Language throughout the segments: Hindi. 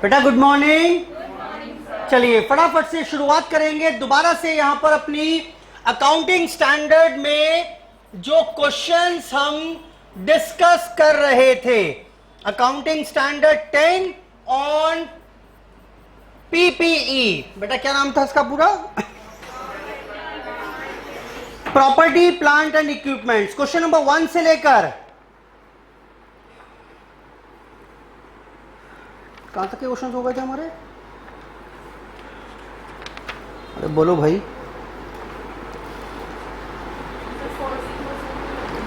बेटा गुड मॉर्निंग। चलिए फटाफट से शुरुआत करेंगे दोबारा से यहां पर अपनी अकाउंटिंग स्टैंडर्ड में जो क्वेश्चंस हम डिस्कस कर रहे थे। Accounting standard 10 on PPE. बेटा क्या नाम था इसका पूरा? Property plant and equipments. Question number 1 से लेकर कहां तक के क्वेश्चन हो गए थे हमारे? अरे बोलो भाई।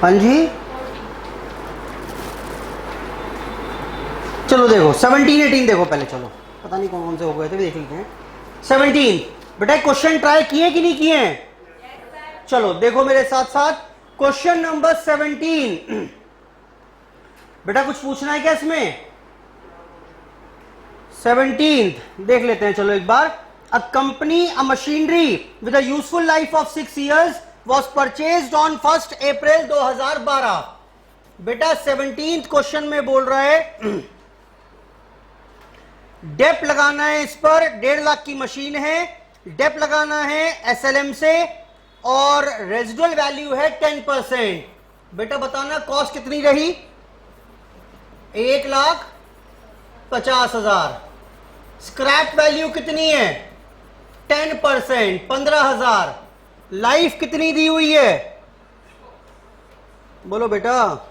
हाँ जी चलो देखो 17 18 देखो पहले। चलो पता नहीं कौन कौन से हो गए थे, देख लेते हैं। 17 बेटा क्वेश्चन ट्राई किए कि नहीं किए हैं? चलो देखो मेरे साथ साथ क्वेश्चन नंबर 17। बेटा कुछ पूछना है क्या इसमें? 17 देख लेते हैं। चलो एक बार। A company a machinery with a useful life of 6 years was purchased on 1st April 2012। बेटा 17th क्वेश्चन में बोल रहा है डेप लगाना है इस पर। 1.5 लाख की मशीन है, डेप लगाना है एसएलएम से और रेजिडुअल वैल्यू है 10%। बेटा बताना कॉस्ट कितनी रही? 1,50,000। स्क्रैप वैल्यू कितनी है? 10% 15,000। लाइफ कितनी दी हुई है? बोलो बेटा।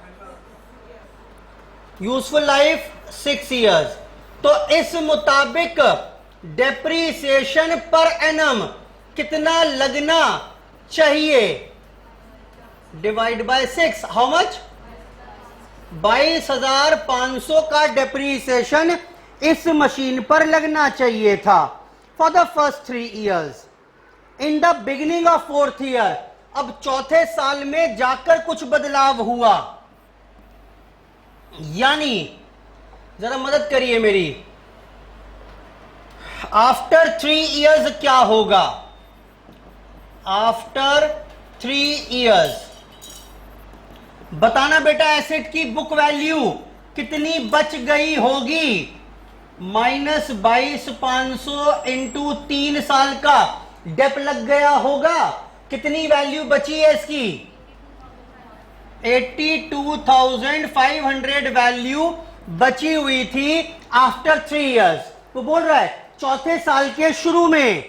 Useful life 6 years। तो इस मुताबिक डेप्रीसिएशन पर एनम कितना लगना चाहिए? Divide by 6। How much? 22,500 का डेप्रीसिएशन इस मशीन पर लगना चाहिए था for the first 3 years। In the beginning of 4th year, अब चौथे साल में जाकर कुछ बदलाव हुआ। यानी जरा मदद करिए मेरी। आफ्टर 3 years क्या होगा? आफ्टर 3 years बताना बेटा एसेट की बुक वैल्यू कितनी बच गई होगी? -22,500 इंटू 3 साल का डेप लग गया होगा। कितनी वैल्यू बची है इसकी? 82,500 वैल्यू बची हुई थी आफ्टर 3 years। वो बोल रहा है चौथे साल के शुरू में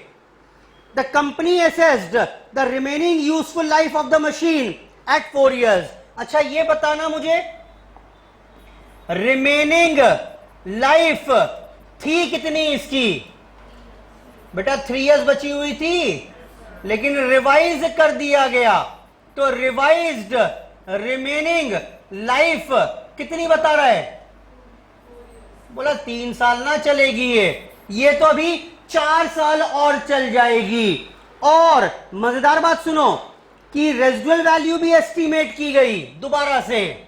the company assessed the remaining useful life of the machine eight 4 years। अच्छा ये बताना मुझे रिमेनिंग लाइफ थी कितनी इसकी? बेटा 3 years बची हुई थी लेकिन रिवाइज कर दिया गया। तो रिवाइज्ड रिमेनिंग लाइफ कितनी बता रहा है? बोला 3 साल ना चलेगी ये तो अभी 4 साल और चल जाएगी। और मजेदार बात सुनो कि रेजिडुअल वैल्यू भी एस्टीमेट की गई दोबारा से।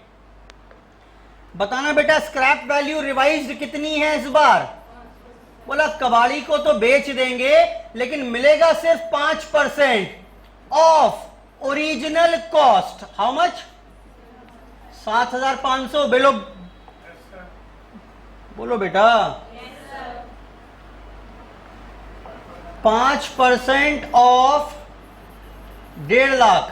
बताना बेटा स्क्रैप वैल्यू रिवाइज्ड कितनी है इस बार? बोला कबाड़ी को तो बेच देंगे लेकिन मिलेगा सिर्फ 5% of original cost. How much? 7,500। बोलो बेटा। 5% ऑफ 1.5 लाख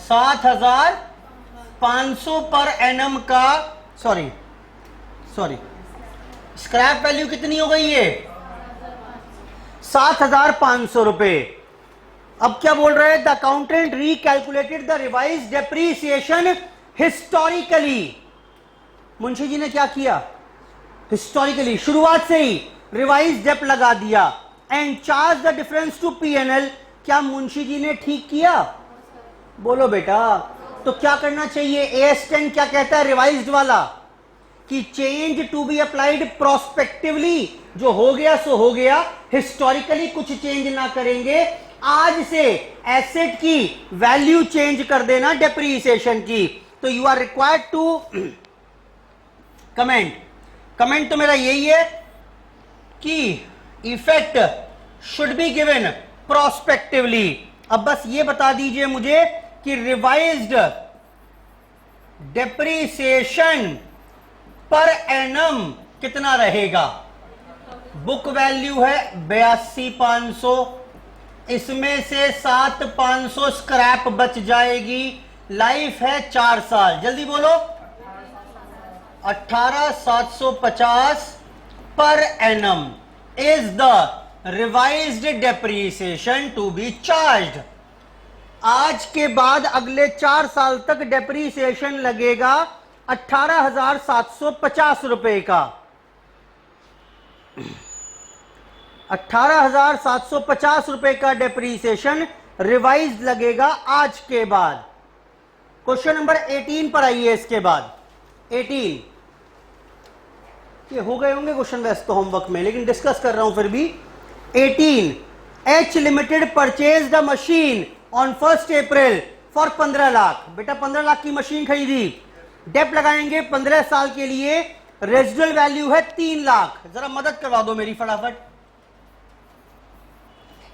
7,500 पर एनम का। सॉरी स्क्रैप वैल्यू कितनी हो गई है? 7,500 रुपए। अब क्या बोल रहे हैं? The accountant recalculated the revised depreciation historically. Munshi ji ने क्या किया? हिस्टोरिकली शुरुआत से ही रिवाइज डेप लगा दिया and charge the difference to PNL. क्या मुंशी जी ने ठीक किया? बोलो बेटा। तो क्या करना चाहिए? AS10 क्या कहता है रिवाइज्ड वाला कि change to be applied prospectively. जो हो गया सो हो गया, हिस्टोरिकली कुछ चेंज ना करेंगे। आज से एसेट की वैल्यू चेंज कर देना डेप्रीसिएशन की। तो you are required to comment तो मेरा यही है कि effect should be given prospectively. अब बस ये बता दीजिए मुझे कि रिवाइज्ड डेप्रीसिएशन पर एनम कितना रहेगा? बुक वैल्यू है 82,500, इसमें से 7,500 स्क्रैप बच जाएगी, लाइफ है 4 साल, जल्दी बोलो 18,750 पर एनम is the revised depreciation to be charged. आज के बाद अगले 4 साल तक डेप्रीसिएशन लगेगा 18,750 रुपए का। 18,750 रुपए का डेप्रीसिएशन रिवाइज लगेगा आज के बाद। क्वेश्चन नंबर 18 पर आइए। इसके बाद 18 ये हो गए होंगे क्वेश्चन वैसे तो होमवर्क में, लेकिन डिस्कस कर रहा हूं फिर भी। 18 H limited purchase the machine on 1 April for 15 lakh. बेटा 15 लाख की मशीन खरीदी, डेप लगाएंगे 15 साल के लिए, रेजिडुअल वैल्यू है 3 लाख। जरा मदद करवा दो मेरी फटाफट,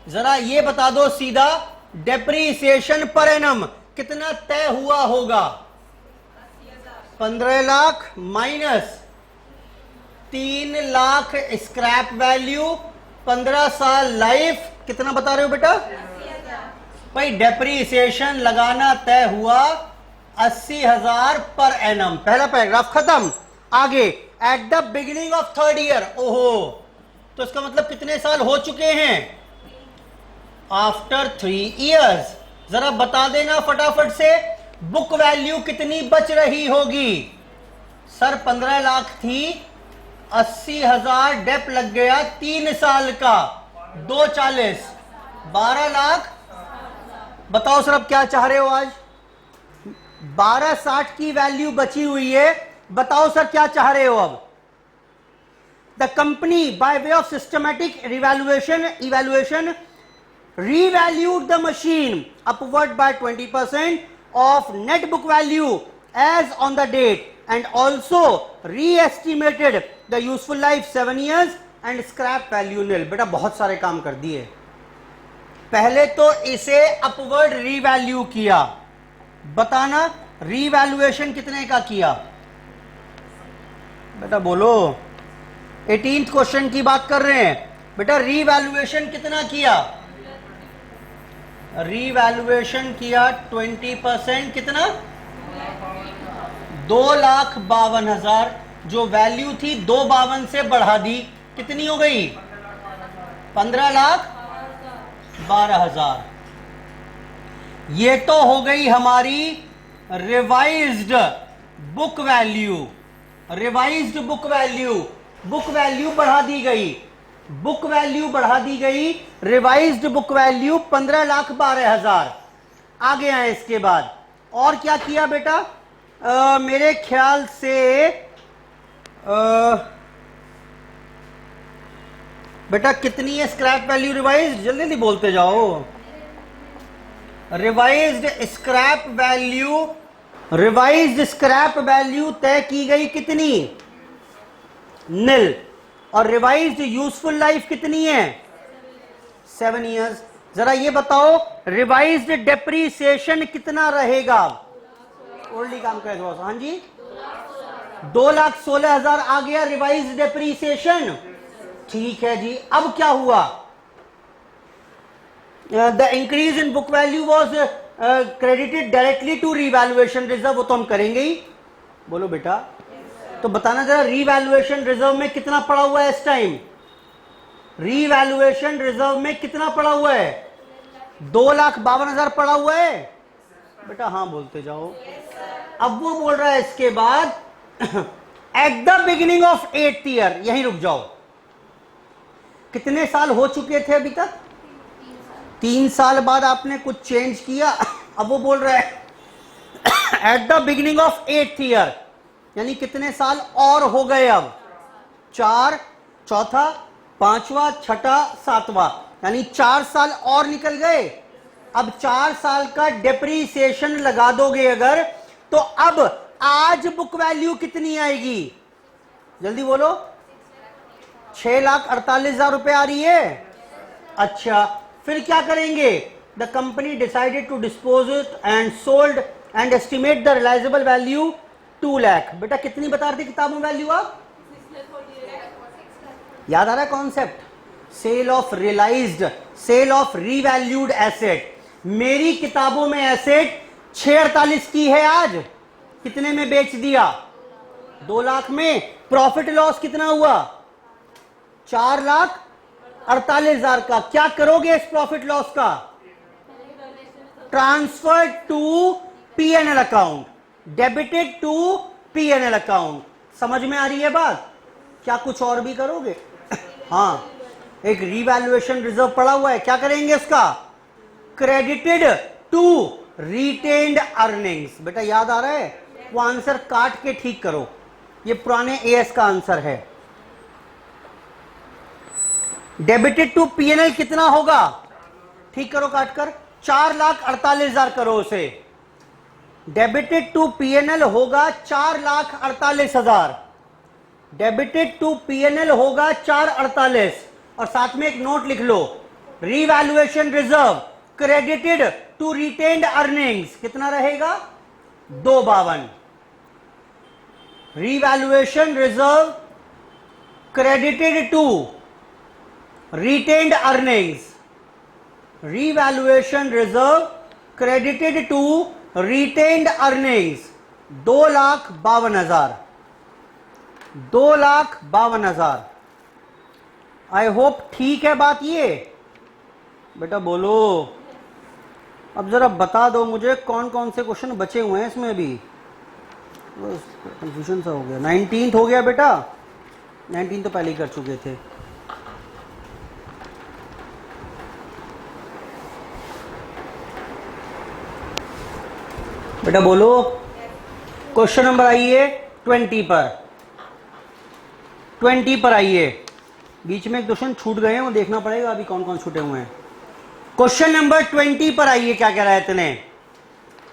जरा ये बता दो सीधा, डेप्रीसिएशन पर एनम कितना तय हुआ होगा? 15 lakh minus 3 lakh scrap value, 15 साल लाइफ, कितना बता रहे हो बेटा? भाई डेप्रीसिएशन लगाना तय हुआ 80,000 पर एनम। पहला पैराग्राफ खत्म। आगे eight the beginning of 3rd year, ओहो, तो इसका मतलब कितने साल हो चुके हैं? After 3 years. जरा बता देना फटाफट से, बुक वैल्यू कितनी बच रही होगी? सर 15 लाख थी, 80,000 डेप लग गया 3 साल का, 240, 12 लाख। बताओ सर अब क्या चाह रहे हो? आज 1260 की वैल्यू बची हुई है, बताओ सर क्या चाह रहे हो अब? The company by way of systematic evaluation revalued the machine upward by 20% of net book value as on the date and also re-estimated the useful life 7 years and scrap value nil। बेटा बहुत सारे काम कर दिए। पहले तो इसे अपवर्ड रीवैल्यू किया, बताना रीवैल्यूएशन कितने का किया? बेटा बोलो, 18th क्वेश्चन की बात कर रहे हैं। बेटा रीवैल्यूएशन कितना किया? रीवैल्यूएशन किया 20%, कितना? 2,52,000। जो वैल्यू थी 252 से बढ़ा दी, कितनी हो गई? 15,12,000। ये तो हो गई हमारी revised book value. Revised book value, book value बढ़ा दी गई, बुक वैल्यू बढ़ा दी गई, रिवाइज्ड बुक वैल्यू 15,12,000। आगे आए इसके बाद और क्या किया बेटा? मेरे ख्याल से बेटा कितनी है स्क्रैप वैल्यू रिवाइज्ड? जल्दी जल्दी बोलते जाओ। Revised scrap value, revised scrap value तय की गई कितनी? निल। और रिवाइज्ड यूजफुल लाइफ कितनी है? 7 इयर्स। जरा ये बताओ रिवाइज्ड डेप्रीसिएशन कितना रहेगा? ओल्डी काम कर दो। हाँ जी, 2,16,000 आ गया रिवाइज्ड डेप्रीसिएशन। ठीक है जी, अब क्या हुआ? The increase in book value was credited directly to revaluation reserve. वो तो हम करेंगे ही। बोलो बेटा, तो बताना जरा रीवैल्यूएशन रिजर्व में कितना पड़ा हुआ है इस टाइम? रीवैल्यूएशन रिजर्व में कितना पड़ा हुआ है? 2,52,000 पड़ा हुआ है। बेटा हाँ बोलते जाओ। अब वो बोल रहा है इसके बाद eight the beginning of 8th year, यहीं रुक जाओ। कितने साल हो चुके थे अभी तक? 3 साल बाद आपने कुछ चेंज किया। अब वो बोल रहा है eight the beginning of 8th year, यानी कितने साल और हो गए? अब 4, चौथा, 5वां, 6ठा, 7वां, यानी 4 साल और निकल गए। अब 4 साल का डेप्रीसिएशन लगा दोगे अगर, तो अब आज बुक वैल्यू कितनी आएगी? जल्दी बोलो। 6,48,000 रुपए आ रही है। अच्छा, फिर क्या करेंगे? The company decided to dispose it and sold and estimate the realisable value 2 lakh. बेटा कितनी बता रही थी किताबों वैल्यू आप? याद आ रहा है concept? Sale of realised, sale of revalued asset. मेरी किताबों में एसेट 648 की है, आज कितने में बेच दिया? 2 लाख में। प्रॉफिट लॉस कितना हुआ? 4,48,000 का। क्या करोगे इस प्रॉफिट लॉस का? Transfer to PNL account, debited to PNL account. समझ में आ रही है बात? क्या कुछ और भी करोगे? हाँ, एक रीवैल्यूएशन रिजर्व पड़ा हुआ है, क्या करेंगे उसका? Credited to retained earnings. बेटा याद आ रहा है? वो आंसर काट के ठीक करो, ये पुराने एएस का आंसर है। डेबिटेड टू पीएनएल कितना होगा? ठीक करो काट कर। 4,48,000 करो उसे। डेबिटेड टू पीएनएल होगा 4,48,000। डेबिटेड टू पीएनएल होगा 448। और साथ में एक नोट लिख लो, revaluation reserve credited to retained earnings कितना रहेगा? 252। Revaluation reserve credited to retained earnings, revaluation reserve credited to retained earnings 2,52,000। 2,52,000। I hope ठीक है बात ये? बेटा बोलो, अब जरा बता दो मुझे कौन कौन से क्वेश्चन बचे हुए हैं इसमें अभी। कंफ्यूजन सा हो गया। 19th हो गया बेटा? 19 तो पहले ही कर चुके थे। बेटा बोलो, क्वेश्चन नंबर आइए 20 पर। 20 पर आइए। बीच में एक क्वेश्चन छूट गए हैं, वो देखना पड़ेगा अभी कौन कौन छूटे हुए हैं। क्वेश्चन नंबर 20 पर आइए। क्या कह रहा है इतने?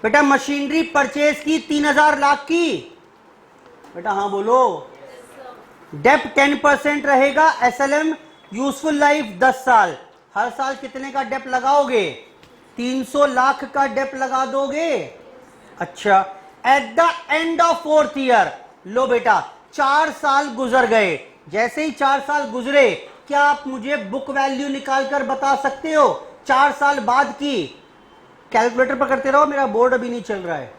बेटा मशीनरी परचेज की 3,000 लाख की। बेटा हाँ बोलो। डेप 10% रहेगा। एसएलएम यूजफुल लाइफ 10 साल। हर साल कितने का डेप लगाओगे? 300 लाख का डेप लगा दोगे। अच्छा, at the end of 4th year, लो बेटा 4 साल गुजर गए। जैसे ही 4 साल गुजरे, क्या आप मुझे बुक वैल्यू निकाल कर बता सकते हो 4 साल बाद की? कैलकुलेटर पर करते रहो, मेरा बोर्ड अभी नहीं चल रहा है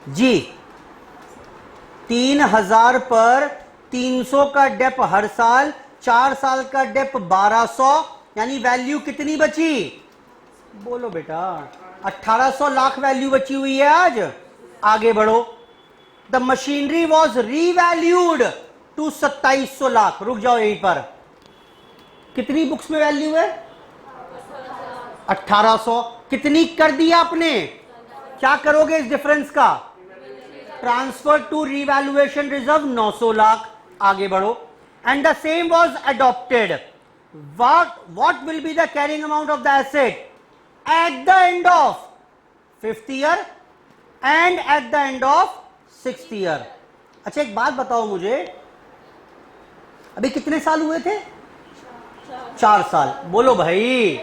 जी। 3,000 पर 300 का डेप हर साल, 4 साल का डेप 1,200, यानी वैल्यू कितनी बची? बोलो बेटा। 1,800 लाख वैल्यू बची हुई है आज। आगे बढ़ो। The machinery was revalued to 2,700 lakh. रुक जाओ यहीं पर। कितनी बुक्स में वैल्यू है? 1,800। कितनी कर दी आपने? क्या करोगे इस डिफरेंस का? Transfer to revaluation reserve 900 lakh. आगे बढ़ो। And the same was adopted. what will be the carrying amount of the asset at the end of 5th year and at the end of 6th year? अच्छा एक बात बताओ मुझे, अभी कितने साल हुए थे? 4 साल। बोलो भाई।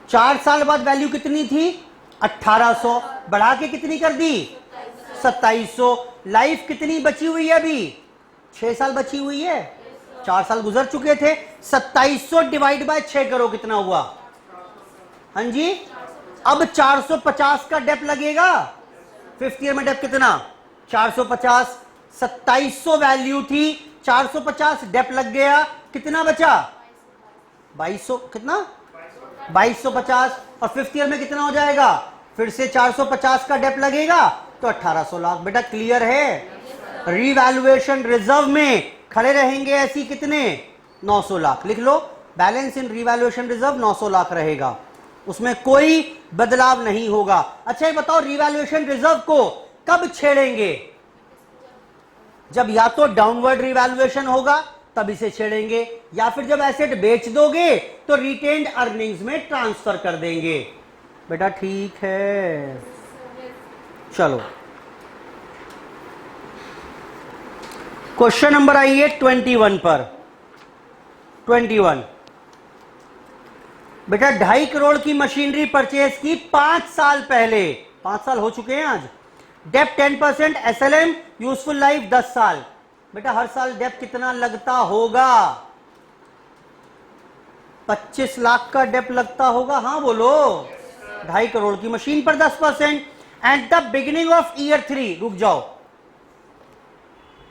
4 साल बाद वैल्यू कितनी थी? 1,800। बढ़ा के कितनी कर दी? 2,700। लाइफ कितनी बची हुई है अभी? 6 साल बची हुई है। 4 साल गुजर चुके थे। 2,700 डिवाइड बाय 6 करो, कितना हुआ? हाँ जी। अब 450 का डेप लगेगा। 5th ईयर में डेप कितना? 450। 2,700 वैल्यू थी, 450 डेप लग गया, कितना बचा? 2,200। कितना? 2,250। और 5th ईयर में कितना हो जाएगा? फिर से 450 का डेप लगेगा, तो 1,800 लाख। बेटा क्लियर है? रीवैल्यूएशन रिजर्व में खड़े रहेंगे ऐसी कितने? 900 लाख। लिख लो, balance in revaluation reserve 900 lakh रहेगा, उसमें कोई बदलाव नहीं होगा। अच्छा ये बताओ, रीवैल्यूएशन रिजर्व को कब छेड़ेंगे? जब या तो डाउनवर्ड रीवैल्यूएशन होगा तब इसे छेड़ेंगे, या फिर जब एसेट बेच दोगे तो रिटेन्ड अर्निंग्स में ट्रांसफर कर देंगे। बेटा ठीक है, चलो क्वेश्चन नंबर आइए 21 पर। 21 बेटा 2.5 करोड़ की मशीनरी परचेज की 5 साल पहले। 5 साल हो चुके हैं आज। डेप 10%, एसएलएम यूजफुल लाइफ 10 साल। बेटा हर साल डेप कितना लगता होगा? 25 लाख का डेप लगता होगा, हाँ बोलो। 2.5 करोड़ की मशीन पर 10%। Eight the beginning of year 3, रुक जाओ,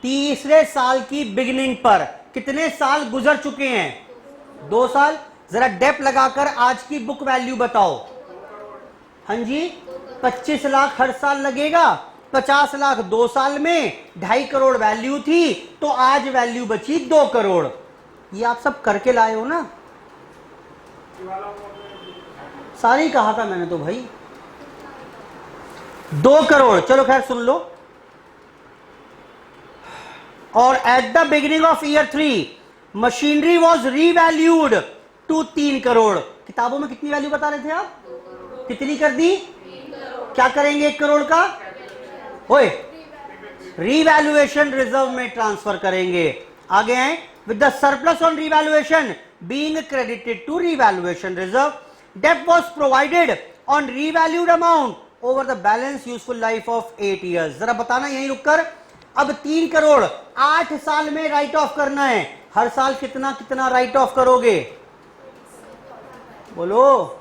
तीसरे साल की बिगिनिंग पर कितने साल गुजर चुके हैं? 2 साल। जरा डेप लगाकर आज की बुक वैल्यू बताओ। हाँ जी, 25 लाख हर साल लगेगा, 50 लाख 2 साल में, 2.5 करोड़ वैल्यू थी, तो आज वैल्यू बची 2 करोड़। ये आप सब करके लाए हो ना? सारे ही कहा था मैंने तो भाई। 2 करोड़, चलो खैर सुन लो। और at the beginning of year 3 machinery was revalued to 3 crore. किताबों में कितनी वैल्यू बता रहे थे आप? कितनी कर दी? क्या करेंगे 1 करोड़ का? ओए, रीवैल्यूएशन रिजर्व में ट्रांसफर करेंगे। आगे आए, with the surplus on revaluation being credited to revaluation reserve, dep was provided on revalued amount over the balance useful life of 8 years. जरा बताना यहीं रुककर। अब 3 करोड़ 8 साल में राइट ऑफ करना है। हर साल कितना कितना राइट ऑफ करोगे? बोलो।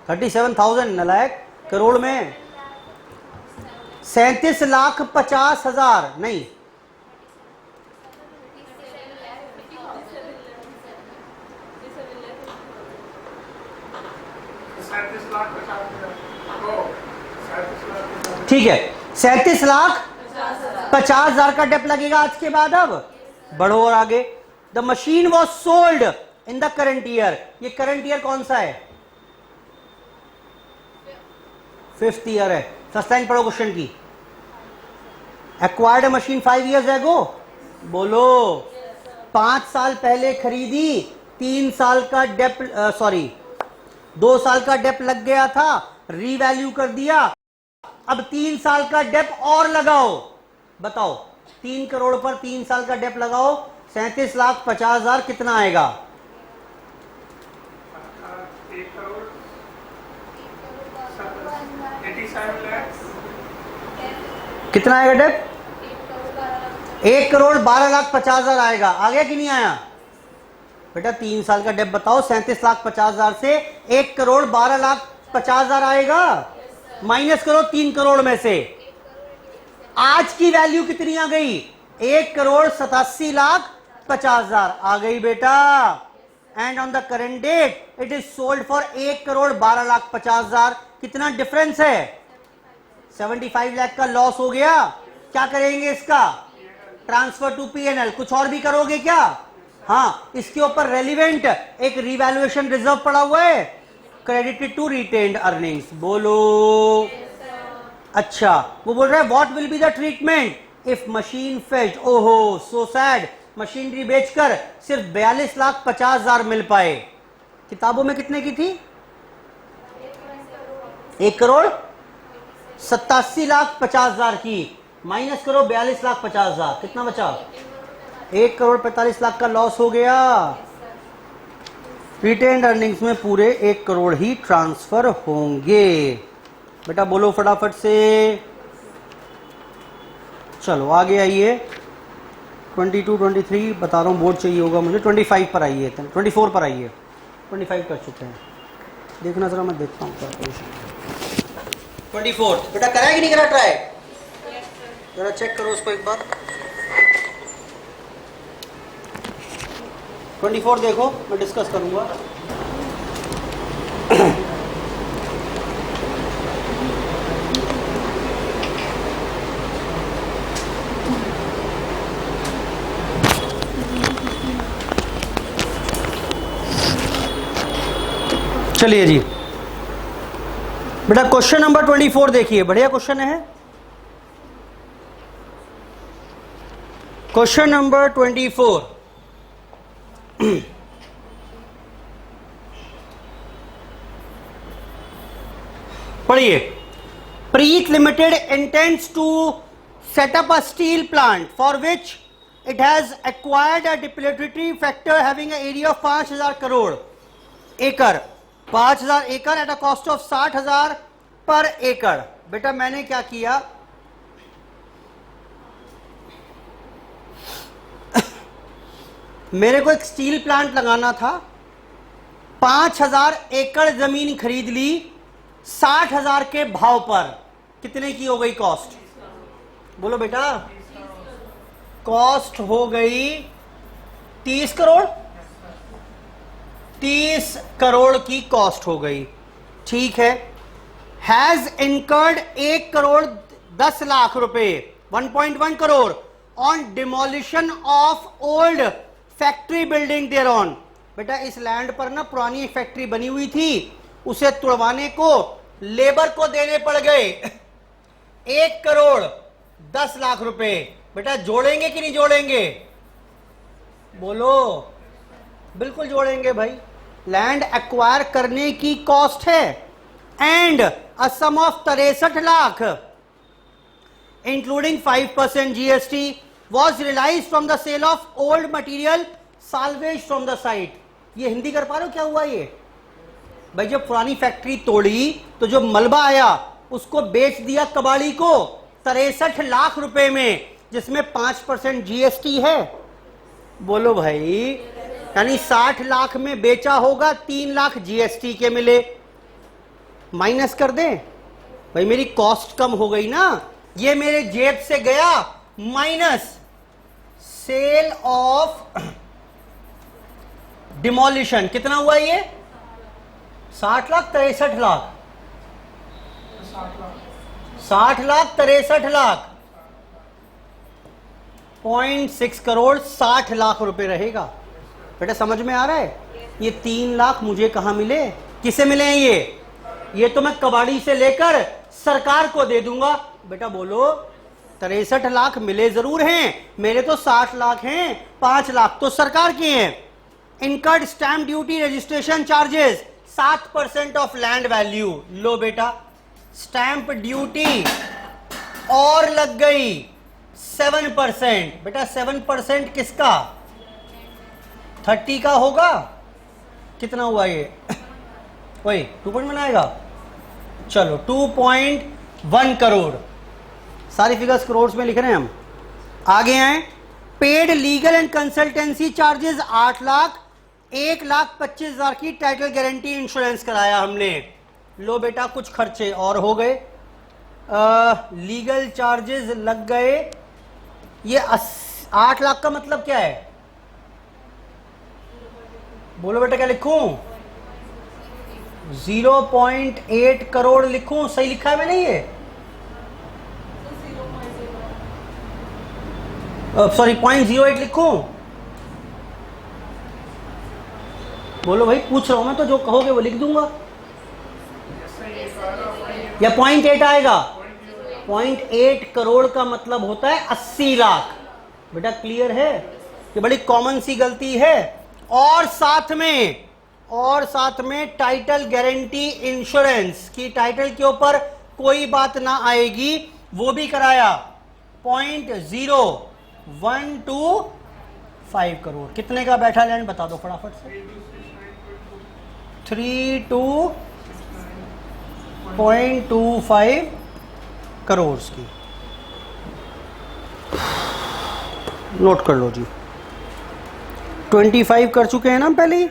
37,000 नलायक। करोड़ में 37,50,000 नहीं, 37,50,000। ठीक है, 37,50,000 का डेप लगेगा आज के बाद। अब बढ़ो और आगे। The machine was sold in the current year. ये करंट ईयर कौन सा है? 5th ईयर है। फर्स्ट लाइन पढ़ो क्वेश्चन की। एक्वायर्ड मशीन 5 years एगो। बोलो। 5 साल पहले खरीदी, 3 साल का डेप, सॉरी 2 साल का डेप लग गया था, रीवैल्यू कर दिया। अब 3 साल का डेप और लगाओ। बताओ, 3 करोड़ पर 3 साल का डेप लगाओ, 37,50,000 कितना आएगा? 1 करोड़ 87 लाख। कितना आएगा डेप? 1 करोड़ 12,50,000 आएगा। आ गया कि नहीं आया? बेटा 3 साल का डेप बताओ, 37,50,000 से 1 करोड़ 12,50,000 आएगा। माइनस करो 3 करोड़ में से। आज की वैल्यू कितनी आ गई? 1 करोड़ 87,50,000 आ गई बेटा। And on the current date it is sold for 1 crore 12,50,000। कितना डिफरेंस है? 75 लाख का लॉस हो गया। क्या करेंगे इसका? Transfer to PNL. कुछ और भी करोगे क्या? हाँ, इसके ऊपर रेलिवेंट एक रिवैल्यूएशन रिजर्व पड़ा हुआ है, क्रेडिटेड टू रिटेन्ड अर्निंग्स। बोलो। अच्छा, वो बोल रहा है what will be the treatment if machine fetched. ओहो सो सैड, मशीनरी बेचकर सिर्फ 42,50,000 मिल पाए। किताबों में कितने की थी? 1 करोड़ 87,50,000 की। माइनस करो 42,50,000, कितना बचा? 1 करोड़ 45 लाख का लॉस हो गया। रिटेन्ड अर्निंग्स में पूरे 1 करोड़ ही ट्रांसफर होंगे। बेटा बोलो फटाफट से। चलो आगे आइए। 22, 23 बता रहा हूँ, बोर्ड चाहिए होगा मुझे। 25 पर आइए, 24 पर आइए। 25 कर चुके हैं। देखना जरा, मैं देखता हूँ क्या पोजीशन। 24 बेटा करा है कि नहीं करा ट्राई? जरा चेक करो उसको एक बार। 24 देखो, मैं डिस्कस करूंगा। चलिए जी बेटा, क्वेश्चन नंबर 24 देखिए, बढ़िया क्वेश्चन है। क्वेश्चन नंबर 24 पढ़िए। Preet limited intends to set up a steel plant for which it has acquired a depletory factor having an area of 5,000 crore एकड़, 5,000 एकड़ एट अ कॉस्ट ऑफ 60,000 पर एकड़। बेटा मैंने क्या किया, मेरे को एक स्टील प्लांट लगाना था, 5,000 एकड़ जमीन खरीद ली 60,000 के भाव पर, कितने की हो गई कॉस्ट? बोलो बेटा, कॉस्ट हो गई 30 करोड़। 30 करोड़ की कॉस्ट हो गई, ठीक है। हैज इनकर्ड 1 करोड़ 10 लाख रुपए, 1.1 crore on demolition of old factory building their on. बेटा इस लैंड पर ना पुरानी फैक्ट्री बनी हुई थी, उसे तुड़वाने को लेबर को देने पड़ गए 1 करोड़ 10 लाख रुपए। बेटा जोड़ेंगे कि नहीं जोड़ेंगे? बोलो, बिल्कुल जोड़ेंगे भाई। लैंड एक्वायर करने की कॉस्ट है and a sum of 63 lakh including 5% GST was realized from the sale of old material salvaged from the site। ये हिंदी कर पा रहे हो क्या हुआ ये? भाई जब पुरानी फैक्ट्री तोड़ी तो जो मलबा आया उसको बेच दिया कबाड़ी को 63 लाख रुपए में, जिसमें 5% GST है। बोलो भाई, यानी 60 लाख में बेचा होगा, 3 लाख GST के मिले। माइनस कर दें भाई, मेरी कॉस्ट कम हो गई ना, ये मेरे जेब से गया माइनस सेल ऑफ डिमोलिशन। कितना हुआ ये? 60 लाख 63 लाख, 60 लाख 63 लाख, 0.6 करोड़ 60 लाख रुपए रहेगा। बेटा समझ में आ रहा है? ये 3 लाख मुझे कहां मिले? किसे मिले हैं ये तो मैं कबाड़ी से लेकर सरकार को दे दूंगा। बेटा बोलो, 63 लाख मिले जरूर हैं, मेरे तो 60 लाख हैं, 5 लाख तो सरकार के हैं। Incurred stamp duty registration charges 7% of land value. लो बेटा, स्टैंप ड्यूटी और लग गई 7%। बेटा 7% किसका? 30 का होगा। कितना हुआ ये? वही 2.1 आएगा। चलो 2.1 करोड़, सारी फिगर्स करोड़ में लिख रहे हैं हम। आगे आए, paid legal and consultancy charges 8 lakh, 1,25,000 की टाइटल गारंटी इंश्योरेंस कराया हमने। लो बेटा कुछ खर्चे और हो गए, लीगल चार्जेस लग गए। ये 8 लाख का मतलब क्या है? बोलो बेटा, क्या लिखूं? 0.8 करोड़ लिखूं? सही लिखा है मैंने ये? सॉरी 0.08 लिखूं? बोलो भाई, पूछ रहा हूं मैं, तो जो कहोगे वो लिख दूंगा। या 0.8 आएगा? 0.8 करोड़ का मतलब होता है 80 लाख। बेटा क्लियर है? ये बड़ी कॉमन सी गलती है। और साथ में टाइटल गारंटी इंश्योरेंस की टाइटल के ऊपर कोई बात ना आएगी, वो भी कराया। 0.0125 करोड़। कितने का बैठा लैंड बता दो फटाफट से? 32.25 करोड़ की। नोट कर लो जी। 25 कर चुके हैं ना पहले ही।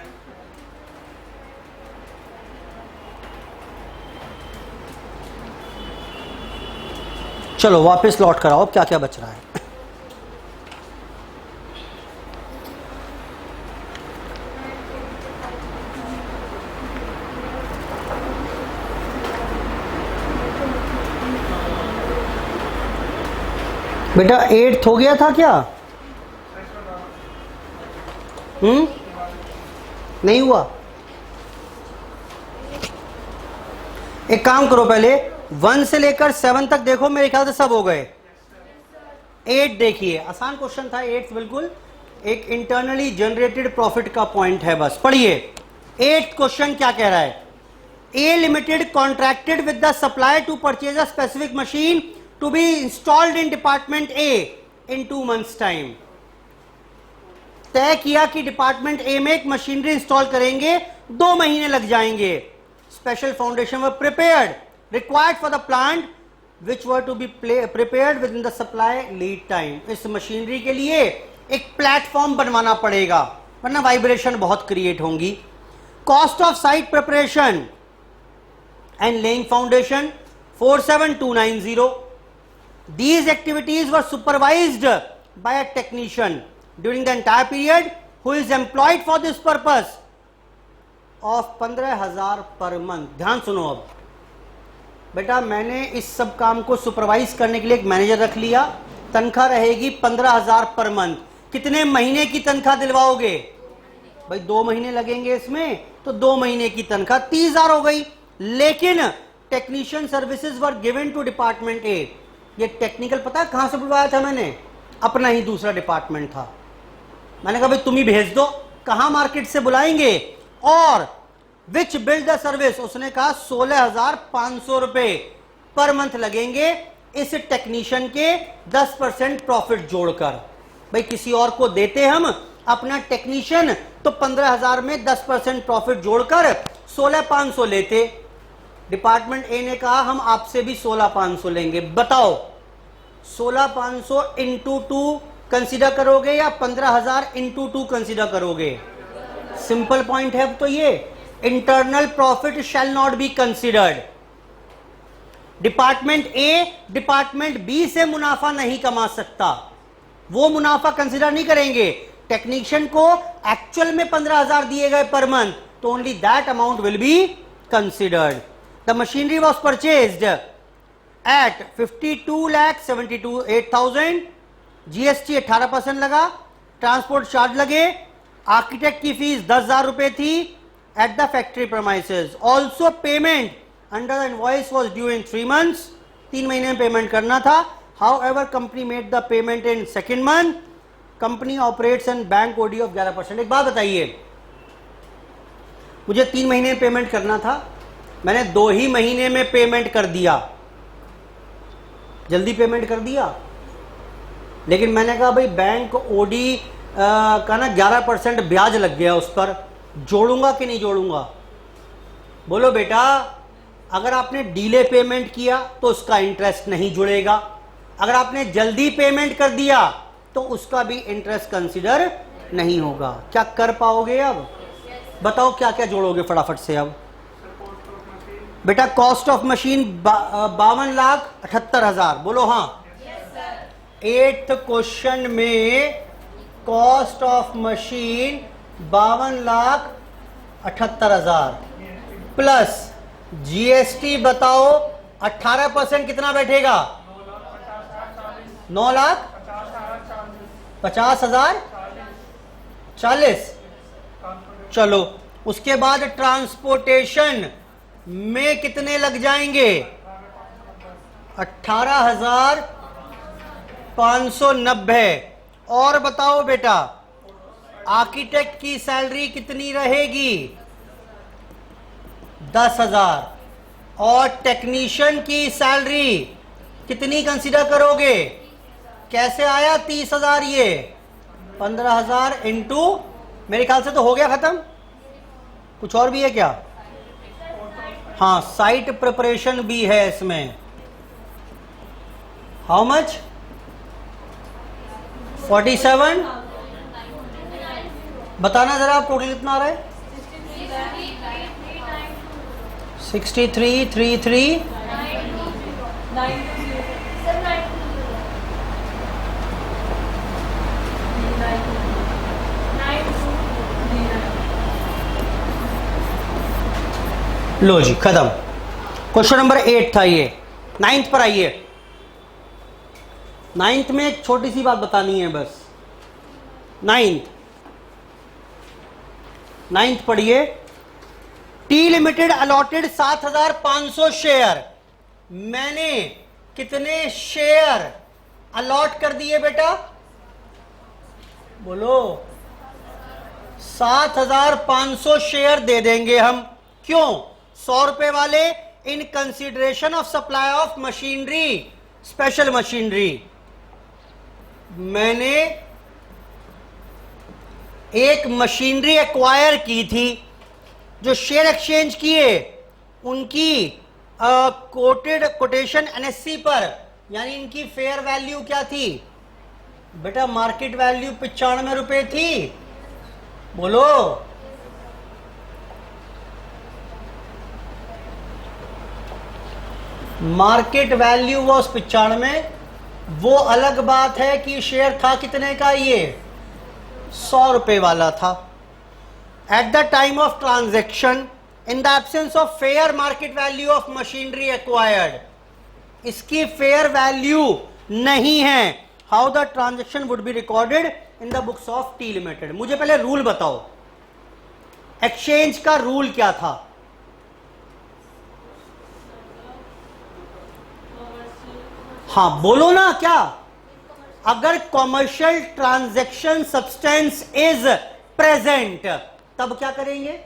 चलो वापस लौट कर आओ, क्या क्या बच रहा है। बेटा 8 हो गया था क्या? नहीं हुआ? एक काम करो, पहले 1 से लेकर 7 तक देखो, मेरे ख्याल से सब हो गए। 8 देखिए, आसान क्वेश्चन था 8 बिल्कुल, एक इंटरनली जनरेटेड प्रॉफिट का पॉइंट है बस। पढ़िए 8 क्वेश्चन क्या कह रहा है। A limited contracted with the supplier to purchase a specific machine to be installed in department A in 2 months time. तय किया कि डिपार्टमेंट ए में एक मशीनरी इंस्टॉल करेंगे, 2 महीने लग जाएंगे। Special foundation were prepared required for the plant which were to be prepared within the supply lead time. इस मशीनरी के लिए एक प्लेटफॉर्म बनवाना पड़ेगा, वरना वाइब्रेशन बहुत क्रिएट होंगी। Cost of site preparation and laying foundation 47290। These activities were supervised by a technician during the entire period who is employed for this purpose of 15,000 per month. ध्यान सुनो, अब बेटा मैंने इस सब काम को सुपरवाइज करने के लिए एक मैनेजर रख लिया, तनख्वाह रहेगी 15,000 पर मंथ। कितने महीने की तनख्वाह दिलवाओगे भाई? 2 महीने लगेंगे इसमें, तो 2 महीने की तनख्वाह 30,000 हो गई। लेकिन technician services were given to department A. ये टेक्निकल पता है कहां से बुलवाया था मैंने? अपना ही दूसरा डिपार्टमेंट था। मैंने कहा भाई तुम ही भेज दो। कहां मार्केट से बुलाएंगे? और विच बिल्ड द सर्विस? उसने कहा 16,500 रुपए पर मंथ लगेंगे इस टेक्नीशियन के 10% प्रॉफिट जोड़कर। भाई किसी और को देते हम अपना टेक्नीशियन, तो 15,000 में 10% प्रॉफिट जोड़कर 16,500 लेते। डिपार्टमेंट ए ने कहा हम आपसे भी 16,500 लेंगे। बताओ 16,500 इंटू 2 कंसिडर करोगे या 15,000 इंटू 2 कंसिडर करोगे? सिंपल पॉइंट है। तो ये internal profit shall not be considered. Department A department B से मुनाफा नहीं कमा सकता, वो मुनाफा कंसिडर नहीं करेंगे। टेक्नीशियन को एक्चुअल में 15,000 दिए गए पर मंथ, तो only that amount will be considered. The machinery was purchased at 52,72,800। GST 18% लगा, ट्रांसपोर्ट चार्ज लगे, आर्किटेक्ट की फीस 10,000 रुपए थी at the factory premises. Also payment under the invoice was due in 3 months। 3 महीने में पेमेंट करना था। However company made the payment in 2nd month। Company operates and bank OD of 11%। एक बात बताइए, मुझे 3 महीने में पेमेंट करना था, मैंने 2 ही महीने में पेमेंट कर दिया, जल्दी पेमेंट कर दिया। लेकिन मैंने कहा भाई बैंक ओडी का ना 11% ब्याज लग गया, उस पर जोड़ूंगा कि नहीं जोड़ूंगा? बोलो बेटा, अगर आपने डीले पेमेंट किया तो उसका इंटरेस्ट नहीं जुड़ेगा, अगर आपने जल्दी पेमेंट कर दिया तो उसका भी इंटरेस्ट कंसिडर नहीं होगा। क्या कर पाओगे? अब बताओ क्या क्या जोड़ोगे फटाफट से। अब बेटा कॉस्ट ऑफ मशीन 52,78,000। बोलो हाँ। 8th क्वेश्चन में cost of machine 52,78,000 plus GST बताओ 18% कितना बैठेगा? 9,50,040। चलो उसके बाद ट्रांसपोर्टेशन में कितने लग जाएंगे? 18,590। और बताओ बेटा आर्किटेक्ट की सैलरी कितनी रहेगी? 10,000। और टेक्नीशियन की सैलरी कितनी कंसीडर करोगे? कैसे आया 30,000? ये 15,000 इंटू, मेरे ख्याल से तो हो गया खत्म। कुछ और भी है क्या? हाँ, साइट प्रिपरेशन भी है इसमें। How much? 47। बताना जरा आप टोटल कितना आ रहा है? 63, 33, 920। लो जी खत्म। क्वेश्चन नंबर 8 था ये। 9th पर आइए। 9th में एक छोटी सी बात बतानी है बस। 9th पढ़िए। T limited allotted 7,500 share. मैंने कितने शेयर अलॉट कर दिए बेटा? बोलो 7,500 शेयर दे देंगे हम। क्यों? 100 रुपए वाले in consideration of supply of machinery, special machinery. मैंने एक मशीनरी एक्वायर की थी, जो शेयर एक्सचेंज किए उनकी कोटेशन एनएससी पर, यानी इनकी फेयर वैल्यू क्या थी? बेटा मार्केट वैल्यू 95 रुपए थी, बोलो। मार्केट वैल्यू वॉज 95, वो अलग बात है कि शेयर था कितने का, ये 100 रुपए वाला था। At the time of transaction in the absence of fair market value of machinery acquired, इसकी फेयर वैल्यू नहीं है, how the transaction would be recorded in the books of T limited. मुझे पहले रूल बताओ, एक्सचेंज का रूल क्या था? हाँ बोलो ना, क्या? अगर commercial transaction substance is present तब क्या करेंगे?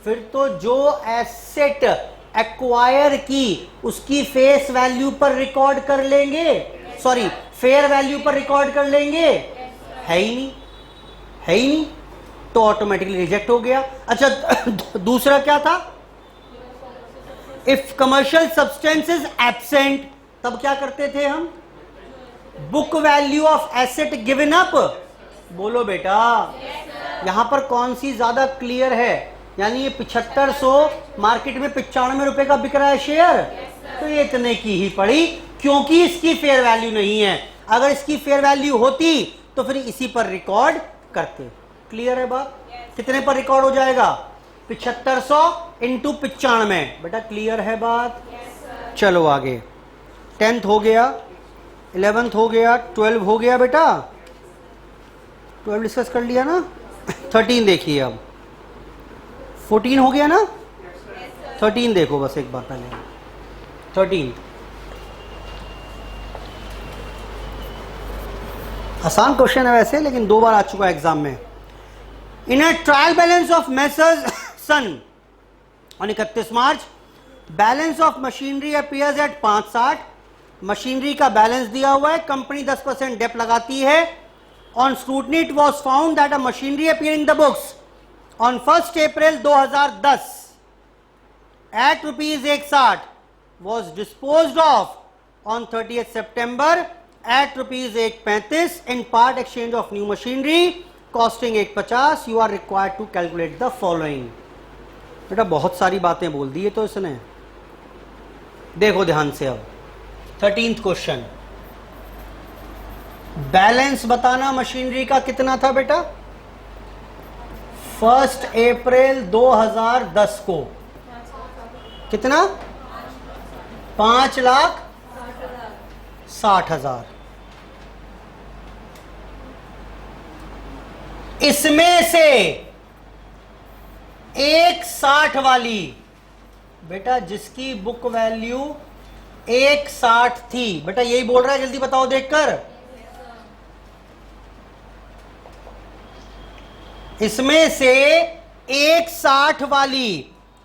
फिर तो जो एसेट एक्वायर की उसकी फेस वैल्यू पर रिकॉर्ड कर लेंगे, सॉरी फेयर वैल्यू पर रिकॉर्ड कर लेंगे। है ही नहीं, है ही नहीं, तो ऑटोमेटिकली रिजेक्ट हो गया। अच्छा दूसरा क्या था? If commercial substance is absent तब क्या करते थे हम? Book value of asset given up. बोलो बेटा, यहां पर कौन सी ज्यादा क्लियर है? यानी ये 7500 मार्केट में 95 रुपए का बिक रहा है शेयर, तो ये इतने की ही पड़ी क्योंकि इसकी फेयर वैल्यू नहीं है। अगर इसकी फेयर वैल्यू होती तो फिर इसी पर रिकॉर्ड करते। क्लियर है बात? कितने पर रिकॉर्ड हो जाएगा? 7500 इंटू 95। बेटा क्लियर है बात? चलो आगे। 10th हो गया, 11th हो गया, 12 हो गया बेटा, 12 डिस्कस कर लिया ना। 13 देखिए, अब 14 हो गया ना, 13 देखो बस एक बार पहले। 13 आसान क्वेश्चन है वैसे, लेकिन 2 बार आ चुका है एग्जाम में। In a trial balance of messrs Sun on 31 March, balance of machinery appears at 560। Machinery का बैलेंस दिया हुआ है, कंपनी 10% डेप लगाती है। On scrutiny it was found that a machinery appearing the books on 1 April 2010 एट ₹160 was disposed of on 30th September at ₹135 in part exchange of new machinery costing 150. You are required to calculate the following. बेटा बहुत सारी बातें बोल दी है तो इसने, देखो ध्यान से। अब 13th क्वेश्चन, बैलेंस बताना मशीनरी का कितना था बेटा? 1 अप्रैल 2010 को कितना? 5,60,000। इसमें से 160 वाली, बेटा जिसकी बुक वैल्यू 160 थी, बेटा यही बोल रहा है, जल्दी बताओ देखकर। इसमें से 160 वाली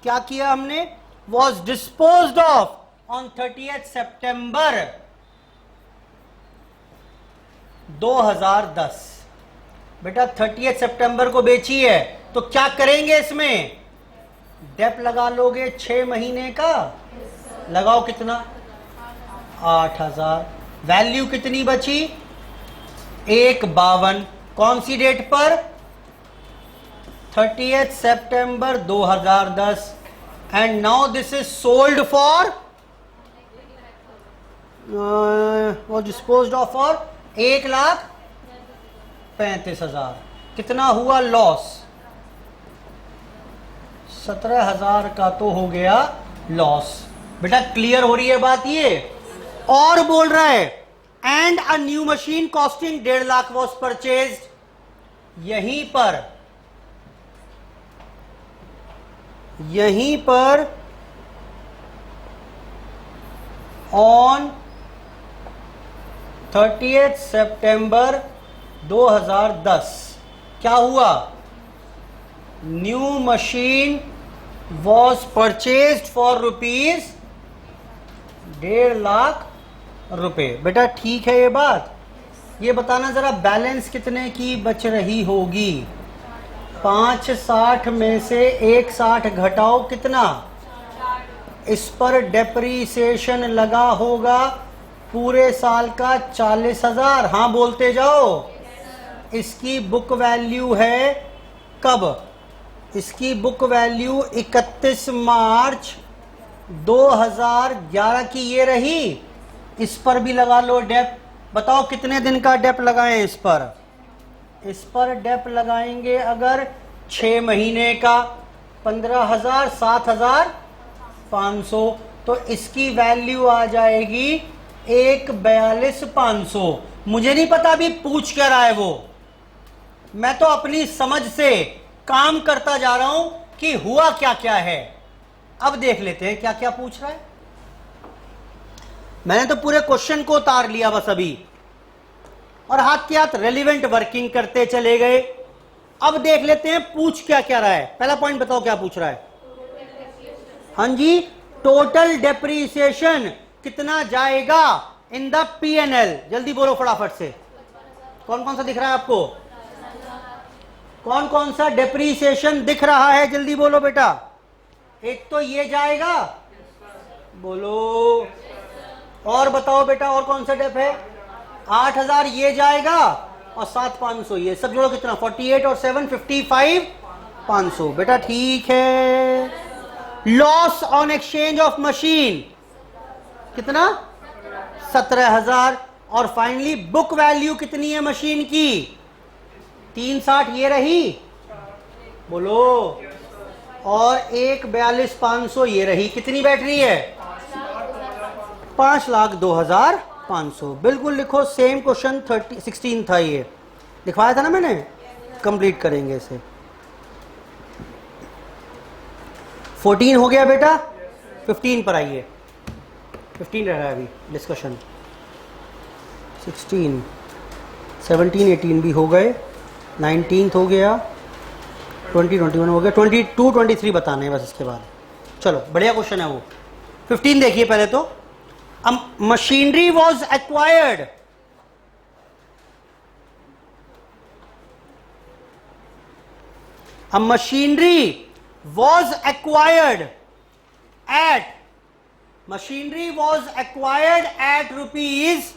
क्या किया हमने? Was disposed of on 30th September 2010। बेटा 30th September को बेची है, तो क्या करेंगे इसमें? डेप लगा लोगे 6 महीने का, लगाओ कितना? 8,000। वैल्यू कितनी बची? 152। कौन सी डेट पर? 30th September 2010। And now this is sold for was disposed of for 1,35,000। कितना हुआ लॉस? 17,000 का तो हो गया लॉस। बेटा क्लियर हो रही है बात ये? और बोल रहा है and a new machine costing 1.5 lakh was purchased. यहीं पर ऑन 30th September 2010 क्या हुआ? New machine was purchased for ₹1.5 lakh. बेटा ठीक है ये बात? ये बताना जरा बैलेंस कितने की बच रही होगी? 560 में से 160 घटाओ कितना? इस पर डेप्रीसिएशन लगा होगा पूरे साल का 40,000। हाँ बोलते जाओ। इसकी बुक वैल्यू है कब? इसकी बुक वैल्यू 31 मार्च 2011 की ये रही। इस पर भी लगा लो डेप। बताओ कितने दिन का डेप लगाएं इस पर? इस पर डेप लगाएंगे अगर 6 महीने का 15,000, 7,500, तो इसकी वैल्यू आ जाएगी 1,42,500। मुझे नहीं पता अभी पूछ क्या रहा है वो, मैं तो अपनी समझ से काम करता जा रहा हूं कि हुआ क्या क्या है। अब देख लेते हैं क्या क्या पूछ रहा है। मैंने तो पूरे क्वेश्चन को उतार लिया बस अभी, और हाथ के हाथ रेलिवेंट वर्किंग करते चले गए। अब देख लेते हैं पूछ क्या क्या रहा है। पहला पॉइंट बताओ क्या पूछ रहा है? हाँ जी, टोटल डेप्रीसिएशन कितना जाएगा इन द P&L? जल्दी बोलो फटाफट से। कौन कौन सा दिख रहा है आपको? कौन कौन सा डेप्रीसिएशन दिख रहा है? जल्दी बोलो बेटा। एक तो ये जाएगा, बोलो। और बताओ बेटा, और कौन सा डेप है? 8,000 ये जाएगा, और 7,500 ये। सब जोड़ो कितना? 48 और 7 55,500। बेटा ठीक है। Loss on exchange of machine कितना? 17,000। और फाइनली बुक वैल्यू कितनी है मशीन की? 360 ये रही, बोलो। और 1,42,500 ये रही। कितनी बैटरी है? 5,02,500। बिल्कुल लिखो। सेम क्वेश्चन 16 था, ये लिखवाया था ना मैंने। कंप्लीट करेंगे इसे। 14 हो गया बेटा। 15 पर आइए। 15 रह रहा है अभी डिस्कशन। 16, 17, 18 भी हो गए। 19 हो गया। 20, 21 हो गया। 22, 23 बताने हैं बस इसके बाद। चलो बढ़िया क्वेश्चन है वो। 15 देखिए पहले तो। Machinery was acquired. Machinery was acquired at rupees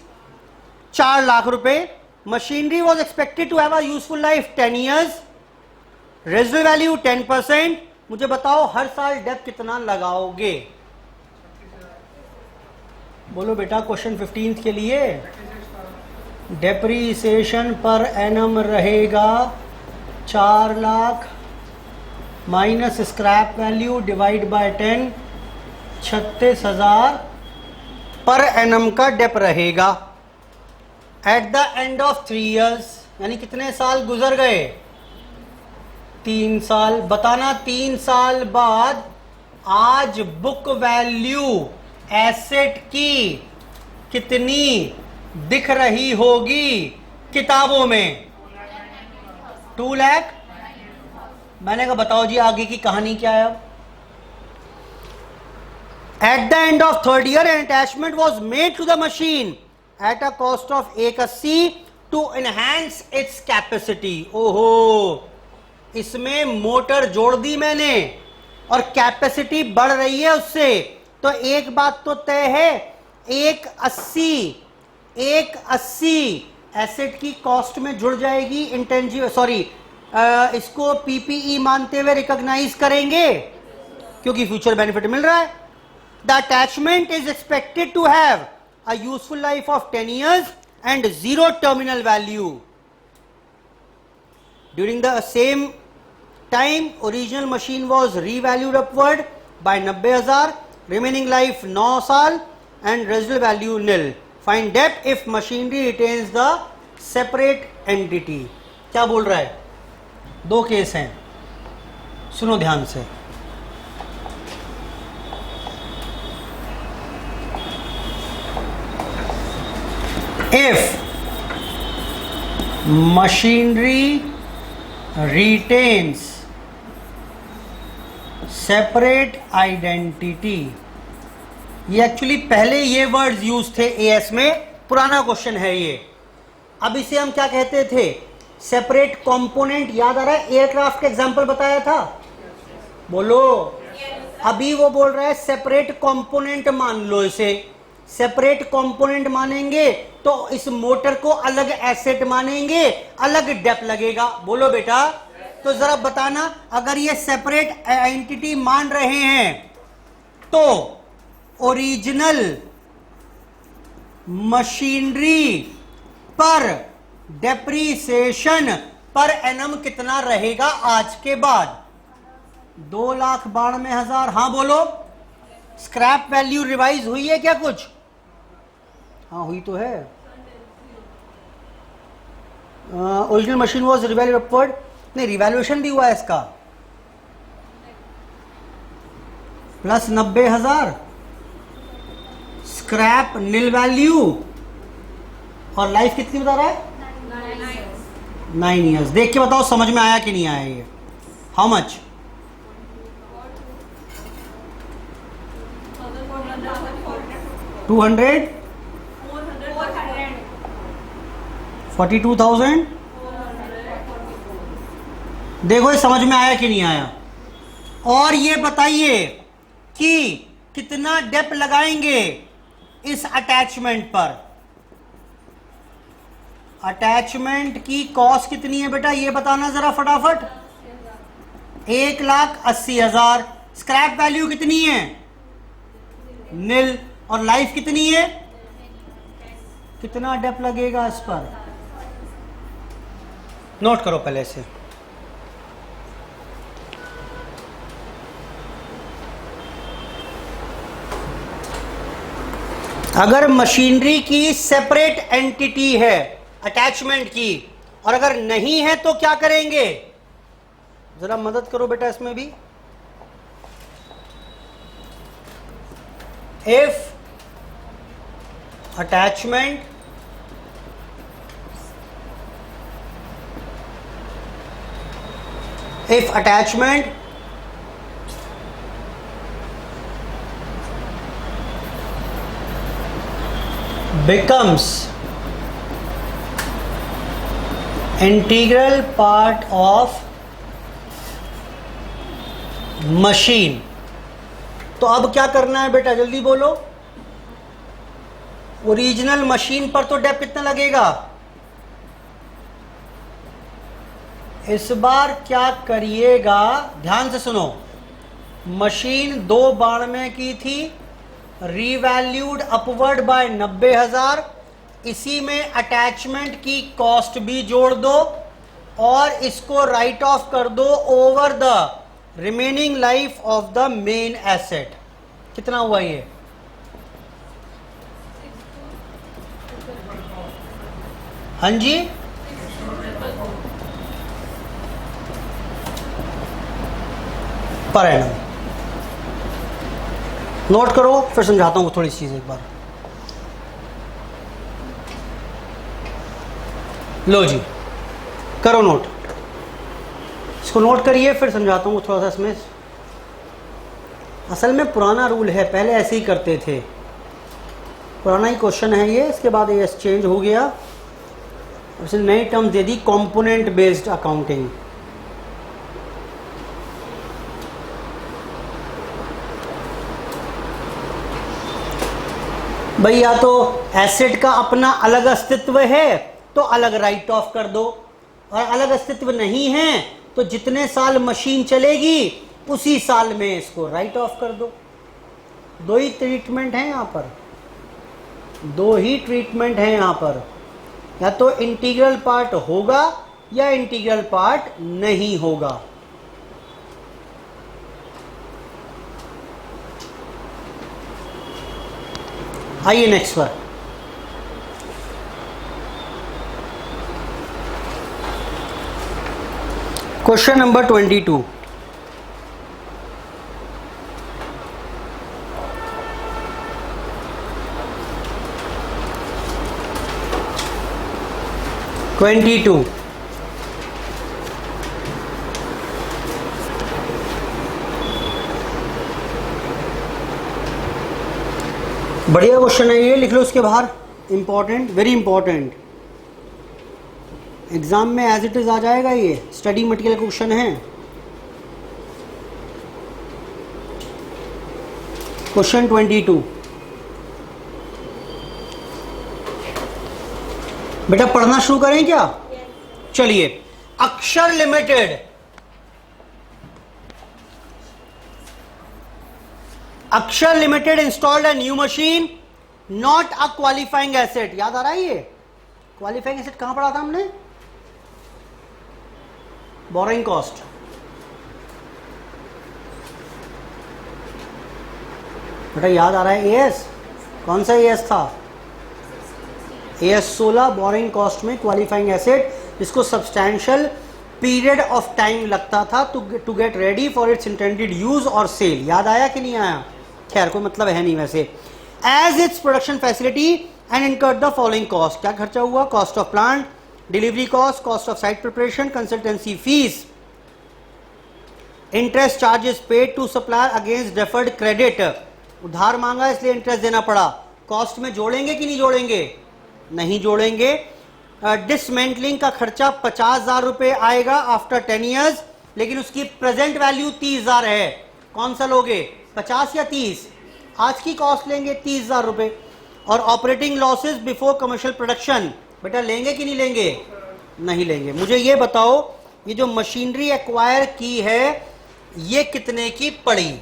4 lakh रुपए। Machinery was expected to have a useful life 10 years। Residual value 10%। मुझे बताओ हर साल डेप कितना लगाओगे? बोलो बेटा। क्वेश्चन 15 के लिए डेप्रीसिएशन पर एनम रहेगा 4 lakh minus scrap value divide by 10, 36,000 per annum का डेप रहेगा। Eight the end of 3 years, यानी कितने साल गुजर गए? 3 साल। बताना 3 साल बाद आज बुक वैल्यू एसेट की कितनी दिख रही होगी किताबों में? 2 लाख। मैंने कहा बताओ जी आगे की कहानी क्या है? Eight the end of 3rd year an attachment was made to the machine at a cost of 180 to enhance its capacity। ओहो, इसमें मोटर जोड़ दी मैंने और कैपेसिटी बढ़ रही है उससे। तो एक बात तो तय है, 180 एसेट की कॉस्ट में जुड़ जाएगी। इंटेंजिबल, सॉरी, इसको पीपीई मानते हुए रिकॉग्नाइज करेंगे क्योंकि फ्यूचर बेनिफिट मिल रहा है। The attachment is expected to have a useful life of 10 years and 0 terminal value. During the same time, original machine was revalued upward by 90,000. Remaining life 9 साल and residual value nil. Find debt if machinery retains the separate entity. क्या बोल रहा है? 2 केस हैं, सुनो ध्यान से। If machinery retains separate identity, ये एक्चुअली पहले ये वर्ड्स यूज थे एएस में, पुराना क्वेश्चन है ये। अब इसे हम क्या कहते थे? Separate component. याद आ रहा है? एयरक्राफ्ट का एग्जांपल बताया था, बोलो। अभी वो बोल रहा है सेपरेट कंपोनेंट मान लो इसे। सेपरेट कंपोनेंट मानेंगे तो इस मोटर को अलग एसेट मानेंगे, अलग डेप लगेगा। बोलो बेटा। तो जरा बताना, अगर ये सेपरेट एंटिटी मान रहे हैं तो ओरिजिनल मशीनरी पर डेप्रीसिएशन पर एनम कितना रहेगा आज के बाद? 2,92,000। हाँ बोलो। स्क्रैप वैल्यू रिवाइज हुई है क्या कुछ? हाँ हुई तो है। Original machine was revalued upward. नहीं, रिवैल्यूएशन भी हुआ है इसका, प्लस 90,000 स्क्रैप नील वैल्यू, और लाइफ कितनी बता रहा है? 9 ईयर्स। देख के बताओ समझ में आया कि नहीं आया ये? How much? 200 42,000। देखो ये समझ में आया कि नहीं आया? और ये बताइए कि कितना डेप लगाएंगे इस अटैचमेंट पर? अटैचमेंट की कॉस्ट कितनी है बेटा, ये बताना जरा फटाफट। 1,80,000। स्क्रैप वैल्यू कितनी है? नील। और लाइफ कितनी है? कितना डेप लगेगा इस पर? नोट करो पहले से। अगर मशीनरी की सेपरेट एंटिटी है अटैचमेंट की, और अगर नहीं है तो क्या करेंगे? जरा मदद करो बेटा इसमें भी। If attachment becomes integral part of machine, तो अब क्या करना है बेटा, जल्दी बोलो। ओरिजिनल मशीन पर तो डेप कितना लगेगा? इस बार क्या करिएगा, ध्यान से सुनो। मशीन 292 की थी, रीवैल्यूड अपवर्ड बाय 90,000। इसी में अटैचमेंट की कॉस्ट भी जोड़ दो और इसको राइट ऑफ कर दो over the remaining life of the main asset. कितना हुआ ये? हाँ जी, पर एनम। नोट करो, फिर समझाता हूं थोड़ी चीज एक बार। लो जी, करो नोट। इसको नोट करिए, फिर समझाता हूँ थोड़ा सा इसमें। असल में पुराना रूल है, पहले ऐसे ही करते थे, पुराना ही क्वेश्चन है ये। इसके बाद ये चेंज हो गया, उसने नई टर्म दे दी, कंपोनेंट बेस्ड अकाउंटिंग। भाई या तो एसेट का अपना अलग अस्तित्व है तो अलग राइट ऑफ कर दो, और अलग अस्तित्व नहीं है तो जितने साल मशीन चलेगी उसी साल में इसको राइट ऑफ कर दो। दो ही ट्रीटमेंट है यहाँ पर, दो ही ट्रीटमेंट है यहाँ पर। या तो इंटीग्रल पार्ट होगा या इंटीग्रल पार्ट नहीं होगा। आइए नेक्स्ट पर। Question number 22। बढ़िया क्वेश्चन है ये, लिख लो उसके बाहर। इंपॉर्टेंट, वेरी इंपॉर्टेंट, एग्जाम में एज इट इज आ जाएगा ये। स्टडी मटेरियल क्वेश्चन है। क्वेश्चन 22। बेटा पढ़ना शुरू करें क्या? चलिए, अक्षर लिमिटेड, अक्षर limited installed a new machine, not a qualifying asset. याद आ रहा है ये क्वालिफाइंग एसेट कहां पढ़ा था हमने? Borrowing cost. बेटा याद आ रहा है एएस? कौन सा एएस था? एएस 16 बोरोइंग कॉस्ट में क्वालिफाइंग एसेट, जिसको सब्सटैंशियल पीरियड ऑफ टाइम लगता था to get ready for its intended use और सेल। याद आया कि नहीं आया? खैर कोई मतलब है नहीं वैसे। As its production facility and incurred the following cost. क्या खर्चा हुआ? Cost of plant, delivery cost, cost of site preparation, consultancy fees, interest charges paid to supplier against deferred credit. उधार मांगा इसलिए इंटरेस्ट देना पड़ा। कॉस्ट में जोड़ेंगे कि नहीं जोड़ेंगे? नहीं जोड़ेंगे। डिसमेंटलिंग का खर्चा 50,000 रुपए आएगा आफ्टर 10 ईयर्स, लेकिन उसकी प्रेजेंट वैल्यू 30,000 है। कौन सा लोगे, 50 या 30? आज की कॉस्ट लेंगे 30,000 रुपए। और operating losses before commercial production, बेटा लेंगे कि नहीं लेंगे? नहीं लेंगे। मुझे ये बताओ, ये जो मशीनरी एक्वायर की है ये कितने की पड़ी?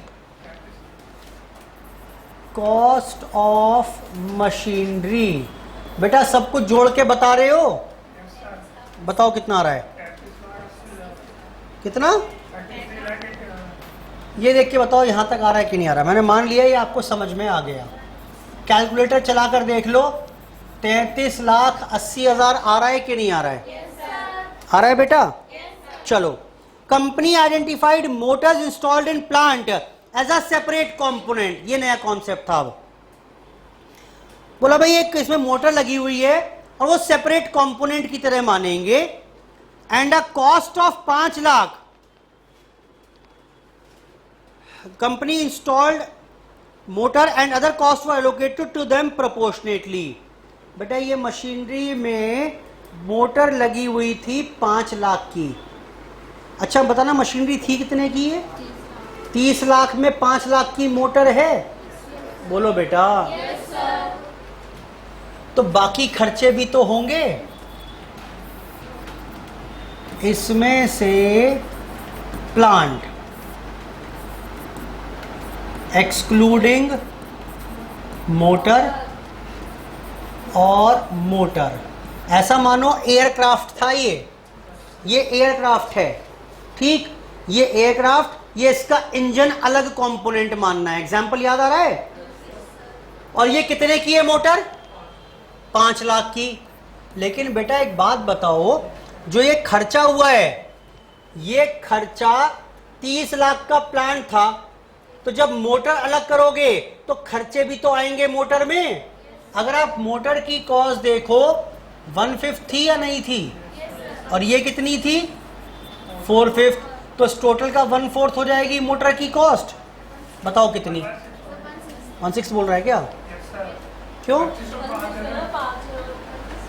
Cost of machinery. बेटा सब कुछ जोड़ के बता रहे हो? बताओ कितना आ रहा है? कितना? ये देख के बताओ यहां तक आ रहा है कि नहीं आ रहा। मैंने मान लिया ये आपको समझ में आ गया। कैलकुलेटर चला कर देख लो, 33,80,000 आ रहा है कि नहीं आ रहा है? आ रहा है बेटा? चलो, company identified motors installed in plant as a separate component. ये नया कॉन्सेप्ट था। अब बोला भाई एक इसमें मोटर लगी हुई है और वो सेपरेट कंपोनेंट की तरह मानेंगे। And a cost of 5 lakh, company installed motor and other cost were allocated to them proportionately. बेटा ये मशीनरी में मोटर लगी हुई थी 5 लाख की। अच्छा बताना मशीनरी थी कितने की है? 30 लाख में 5 लाख की मोटर है? बोलो बेटा। तो बाकी खर्चे भी तो होंगे। इसमें से प्लांट एक्सक्लूडिंग मोटर और मोटर, ऐसा मानो एयरक्राफ्ट था। ये एयरक्राफ्ट है, ठीक? ये एयरक्राफ्ट, ये इसका इंजन अलग कंपोनेंट मानना है। एग्जाम्पल याद आ रहा है? और ये कितने की है मोटर? 5 लाख की। लेकिन बेटा एक बात बताओ, जो ये खर्चा हुआ है, ये खर्चा 30 लाख का प्लांट था, तो जब मोटर अलग करोगे तो खर्चे भी तो आएंगे मोटर में। अगर आप मोटर की कॉस्ट देखो 1/5 थी या नहीं थी? और ये कितनी थी? 4/5। तो इस टोटल का 1/4 हो जाएगी मोटर की कॉस्ट। बताओ कितनी? 1/6 बोल रहा है क्या? क्यों?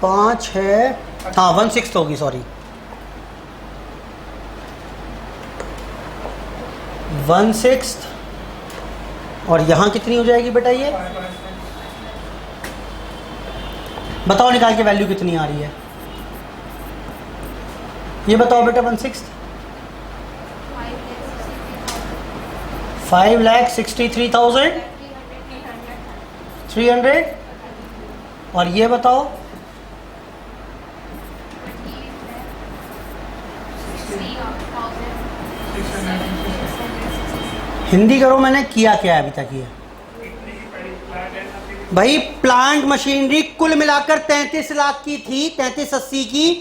5 है, हाँ 1/6 होगी, सॉरी 1/6। और यहां कितनी हो जाएगी बेटा? ये बताओ निकाल के वैल्यू कितनी आ रही है? ये बताओ बेटा। 1/6 5,63,300। और ये बताओ? हिंदी करो, मैंने किया क्या अभी तक? ये भाई प्लांट मशीनरी कुल मिलाकर 33 लाख की थी, 3380 की।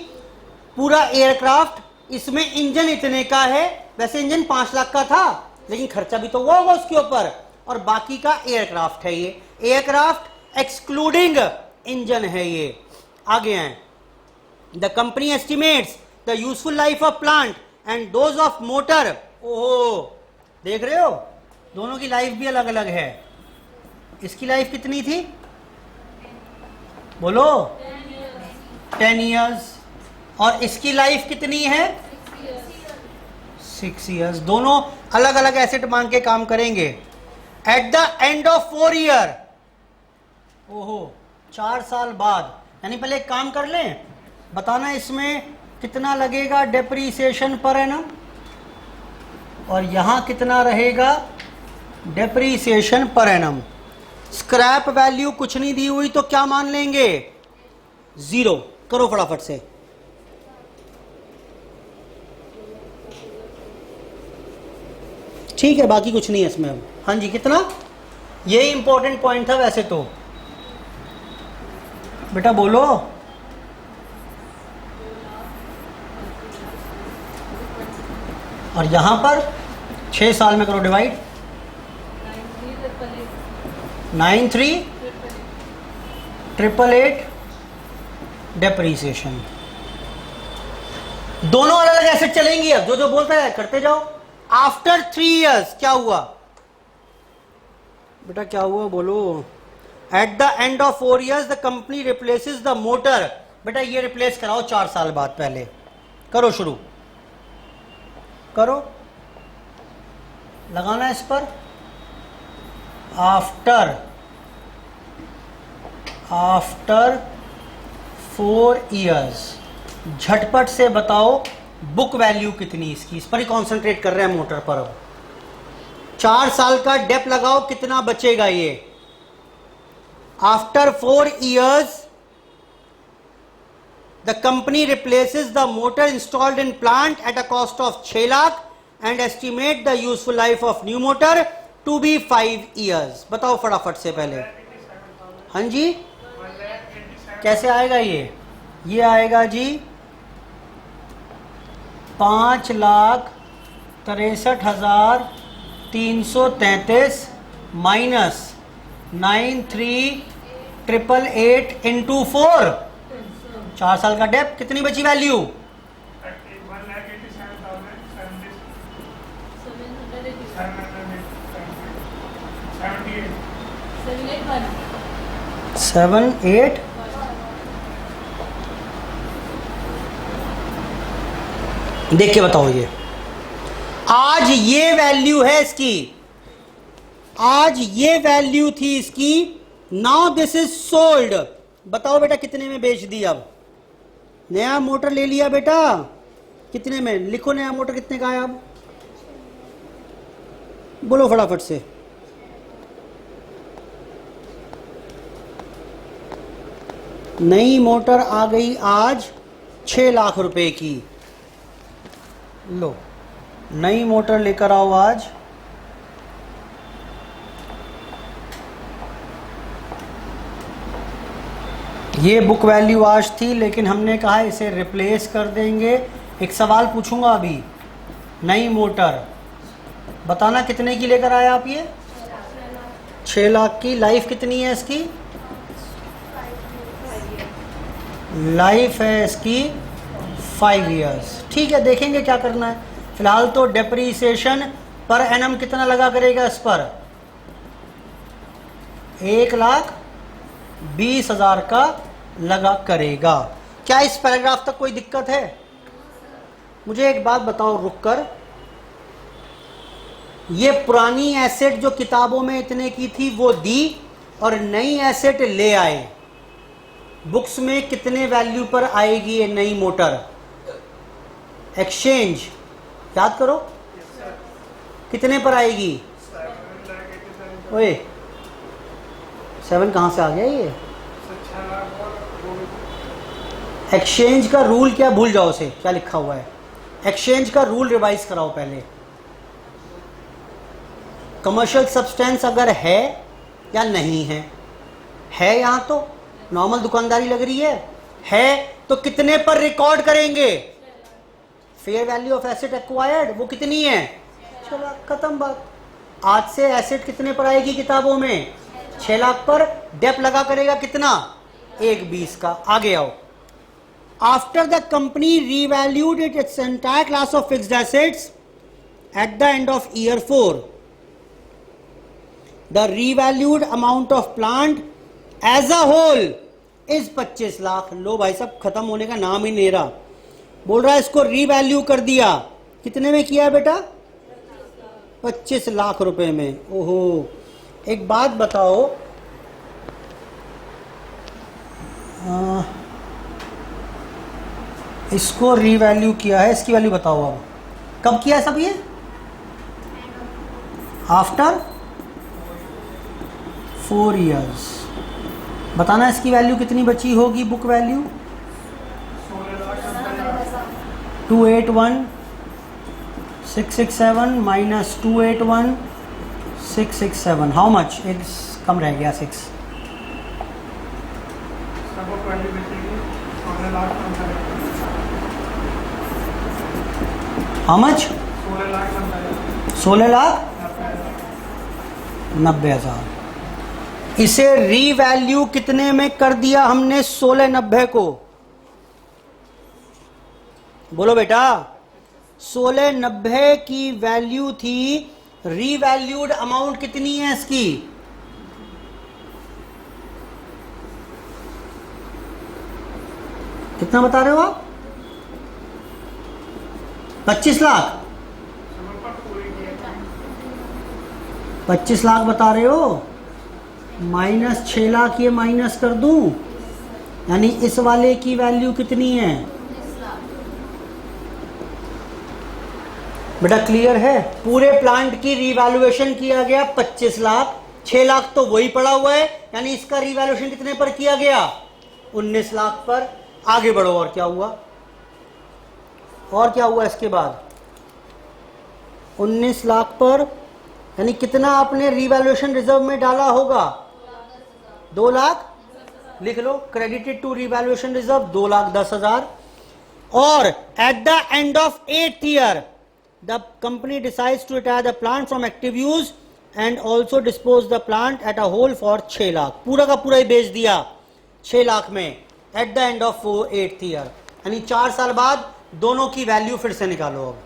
पूरा एयरक्राफ्ट, इसमें इंजन इतने का है। वैसे इंजन 5 लाख का था, लेकिन खर्चा भी तो हुआ होगा उसके ऊपर। और बाकी का एयरक्राफ्ट है। ये एयरक्राफ्ट एक्सक्लूडिंग इंजन है। ये आगे हैं। The company estimates the useful life of plant and dose of motor. ओहो, देख रहे हो, दोनों की लाइफ भी अलग अलग है। इसकी लाइफ कितनी थी? बोलो 10 ईयर्स। और इसकी लाइफ कितनी है? 6 ईयर्स। दोनों अलग अलग एसेट मान के काम करेंगे। Eight the end of 4 year, ओहो 4 साल बाद, यानी पहले एक काम कर लें, बताना इसमें कितना लगेगा डेप्रीसिएशन पर एनम और यहां कितना रहेगा depreciation per annum. Scrap value कुछ नहीं दी हुई तो क्या मान लेंगे, 0। करो फटाफट से। ठीक है, बाकी कुछ नहीं है इसमें अब। हाँ जी, कितना, यही इंपॉर्टेंट पॉइंट था वैसे तो। बेटा बोलो, और यहां पर 6 साल में करो डिवाइड, 93,888 डेप्रीसिएशन। दोनों अलग अलग एसेट चलेंगी। अब जो जो बोलता है करते जाओ। आफ्टर 3 years क्या हुआ बेटा, क्या हुआ बोलो। Eight the end of 4 years the company replaces the motor. बेटा ये रिप्लेस कराओ 4 साल बाद, पहले करो, शुरू करो, लगाना इस पर। आफ्टर 4 years झटपट से बताओ बुक वैल्यू कितनी इसकी। इस पर ही कॉन्सेंट्रेट कर रहे हैं मोटर पर। अब 4 साल का डेप लगाओ, कितना बचेगा ये। After 4 years the company replaces the motor installed in plant at a cost of 6 lakh and estimate the useful life of new motor to be 5 years। बताओ फटाफट से पहले। हाँ जी, कैसे आएगा ये आएगा जी 5,63,333 माइनस 93,888 इंटू 4। 4 साल का डेप, कितनी बची वैल्यू, 7,8 देख के बताओ। ये आज ये वैल्यू है इसकी, आज ये वैल्यू थी इसकी। Now this is sold. बताओ बेटा कितने में बेच दी। अब नया मोटर ले लिया बेटा, कितने में, लिखो नया मोटर कितने का है अब, बोलो फटाफट से। नई मोटर आ गई आज 6 लाख रुपए की। लो नई मोटर लेकर आओ आज। ये बुक वैल्यू आज थी, लेकिन हमने कहा इसे रिप्लेस कर देंगे। एक सवाल पूछूंगा अभी, नई मोटर बताना कितने की लेकर आए आप। ये 6 लाख की। लाइफ कितनी है इसकी, लाइफ है इसकी 5 years। ठीक है, देखेंगे क्या करना है। फिलहाल तो डेप्रीसिएशन पर एनम कितना लगा करेगा इस पर, 1,20,000 का लगा करेगा। क्या इस पैराग्राफ तक कोई दिक्कत है। मुझे एक बात बताओ रुक कर, ये पुरानी एसेट जो किताबों में इतने की थी वो दी और नई एसेट ले आए, बुक्स में कितने वैल्यू पर आएगी ये नई मोटर। एक्सचेंज याद करो कितने पर आएगी। ओए 7 कहां से आ गया ये। एक्सचेंज का रूल क्या, भूल जाओ उसे, क्या लिखा हुआ है। एक्सचेंज का रूल रिवाइज कराओ पहले। कमर्शियल सब्सटेंस अगर है या नहीं है, यहां तो नॉर्मल दुकानदारी लग रही है तो कितने पर रिकॉर्ड करेंगे। Fair value of asset acquired वो कितनी है, चलो खत्म बात। आज से एसेट कितने पर आएगी किताबों में, 6 लाख पर। डेप लगा करेगा कितना, 1,20 का। आगे आओ। After the company revalued its entire class of fixed assets at the end of year 4, the revalued amount of plant as a whole is 25 lakh. लो भाई साहब, खत्म होने का नाम ही नहीं रहा। बोल रहा है इसको रीवैल्यू कर दिया, कितने में किया बेटा, 25 लाख रुपए में। ओहो, एक बात बताओ, इसको रीवैल्यू किया है, इसकी वैल्यू बताओ अब कब किया है सब ये? After 4 years। बताना इसकी वैल्यू कितनी बची होगी, book value 281,667 minus 281,667, how much? एक कम रह गया 6। सबको वैल्यू बचेगी 16 लाख 45,000। How much? 16 लाख 45,000। 16,90,000। इसे रीवैल्यू कितने में कर दिया हमने 1690 को? बोलो बेटा, 1690 की वैल्यू थी, रीवैल्यूड अमाउंट कितनी है इसकी? कितना बता रहे हो आप? 25 लाख। 25 लाख बता रहे हो, माइनस 6 लाख ये माइनस कर दूं, यानी इस वाले की वैल्यू कितनी है? बेटा क्लियर है? पूरे प्लांट की रीवैल्यूएशन किया गया 25 लाख, 6 लाख तो वही पड़ा हुआ है, यानी इसका रीवैल्यूएशन कितने पर किया गया? 19 लाख पर। आगे बढ़ो, और क्या हुआ? और क्या हुआ इसके बाद? 19 लाख पर, यानी कितना आपने रीवैल्यूएशन रिजर्व में डाला होगा? 2 लाख। लिख लो, क्रेडिटेड टू रीवैल्यूएशन रिजर्व 2,10,000। और at the end of 8th year the company decides to retire the plant from active use and also dispose the plant at a whole for 6 lakh. पूरा का पूरा ही बेच दिया 6 लाख में eight the end of 8th year, यानी 4 साल बाद दोनों की वैल्यू फिर से निकालो। अब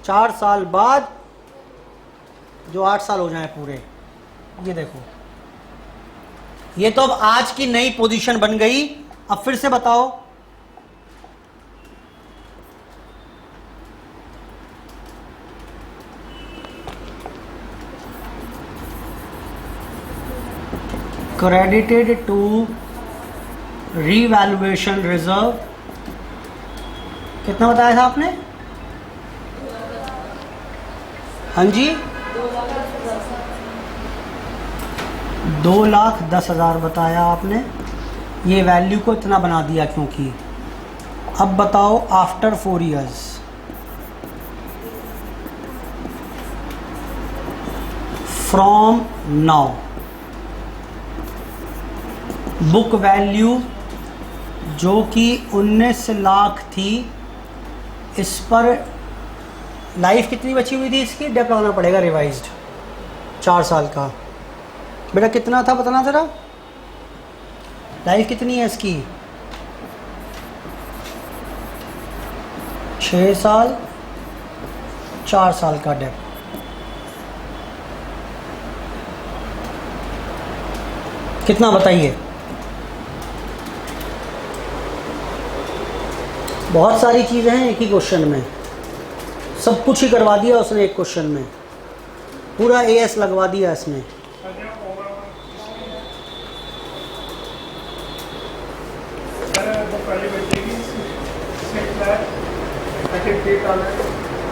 4 साल बाद, जो 8 साल हो जाए पूरे, ये देखो, ये तो अब आज की नई पोजीशन बन गई। अब फिर से बताओ, क्रेडिटेड टू रीवैल्यूएशन रिजर्व कितना बताया था आपने? हाँ जी, 2,10,000 बताया आपने। ये वैल्यू को इतना बना दिया क्योंकि। अब बताओ after 4 years from now, book value जो कि 19 लाख थी, इस पर लाइफ कितनी बची हुई थी इसकी? डेप लगाना पड़ेगा रिवाइज्ड 4 साल का। बेटा कितना था बताना जरा, लाइफ कितनी है इसकी? 6 साल, 4 साल का डेप। कितना बताइए? बहुत सारी चीज़ें हैं एक ही क्वेश्चन में, सब कुछ ही करवा दिया उसने एक क्वेश्चन में, पूरा AS लगवा दिया इसमें।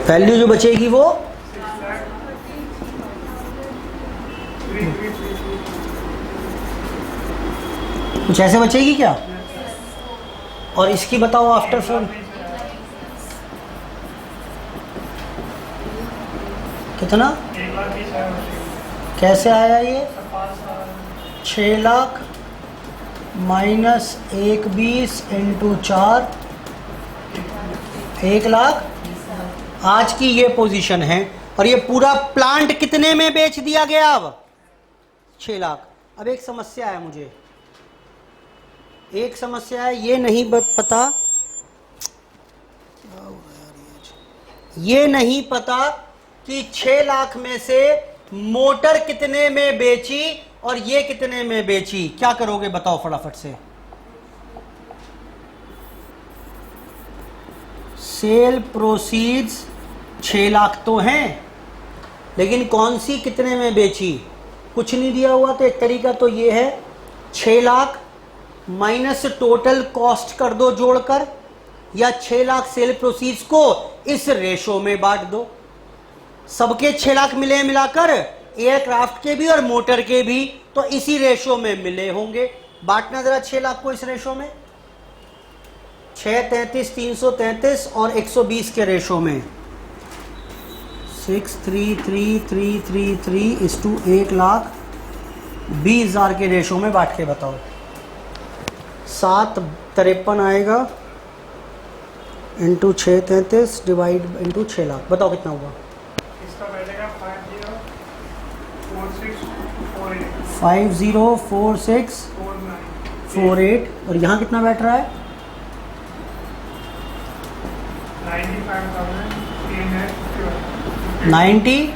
वैल्यू जो बचेगी वो कुछ ऐसे बचेगी क्या? और इसकी बताओ आफ्टर 4 कितना? कैसे आया ये? 6 लाख माइनस 1,20 इंटू 4, 1 लाख। आज की ये पोजीशन है, और ये पूरा प्लांट कितने में बेच दिया गया? अब 6 लाख। अब एक समस्या है मुझे, एक समस्या है, ये नहीं पता, ये नहीं पता कि 6 लाख में से मोटर कितने में बेची और ये कितने में बेची। क्या करोगे बताओ फटाफट से। सेल प्रोसीड्स 6 लाख तो हैं, लेकिन कौन सी कितने में बेची कुछ नहीं दिया हुआ। तो एक तरीका तो ये है, 6 लाख माइनस टोटल कॉस्ट कर दो जोड़कर, या 6 लाख सेल प्रोसीड्स को इस रेशो में बांट दो। सबके 6 लाख मिले मिलाकर, एयरक्राफ्ट के भी और मोटर के भी, तो इसी रेशो में मिले होंगे। बांटना जरा 6 लाख को इस रेशो में, 6, 33, 333 और 120 के रेशो में। 63333 इस टू 1,20,000 के रेशो में बांट के बताओ। 753 आएगा इंटू 633 डिवाइड इंटू 6 लाख, बताओ कितना हुआ। इसका बैठेगा 504648 504648 और यहाँ कितना बैठ रहा है 95,351 90।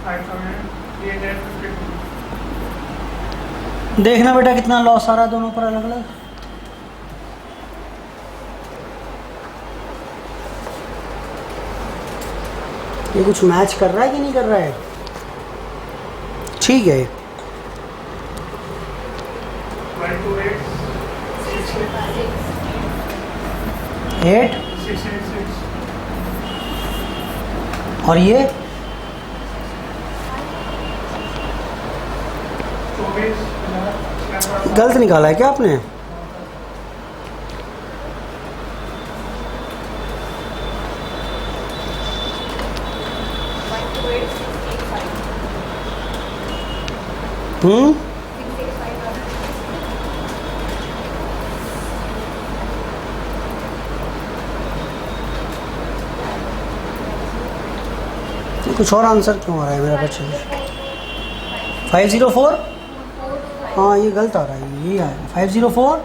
5,352 देखना बेटा कितना लॉस आ रहा है दोनों पर अलग अलग। ये कुछ मैच कर रहा है कि नहीं कर रहा है? ठीक है। 8 और ये 24 गलत निकाला है क्या आपने? कुछ और आंसर क्यों आ रहा है मेरा बच्चे? 504। हाँ ये गलत आ रहा है, ये है 504।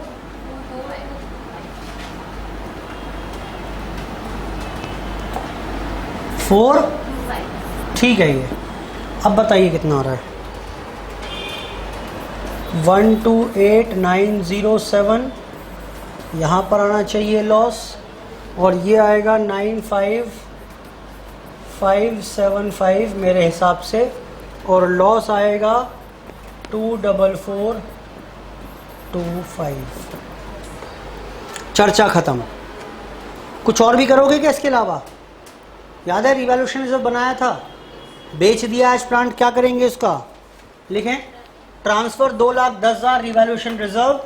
फोर ठीक है ये। अब बताइए कितना आ रहा है? 128907 यहाँ पर आना चाहिए लॉस, और ये आएगा 95575 मेरे हिसाब से, और लॉस आएगा 24425। चर्चा खत्म। कुछ और भी करोगे क्या इसके अलावा? याद है रिवैल्यूएशन रिजर्व बनाया था, बेच दिया आज प्लांट, क्या करेंगे इसका? लिखें transfer 2,10,000 revaluation reserve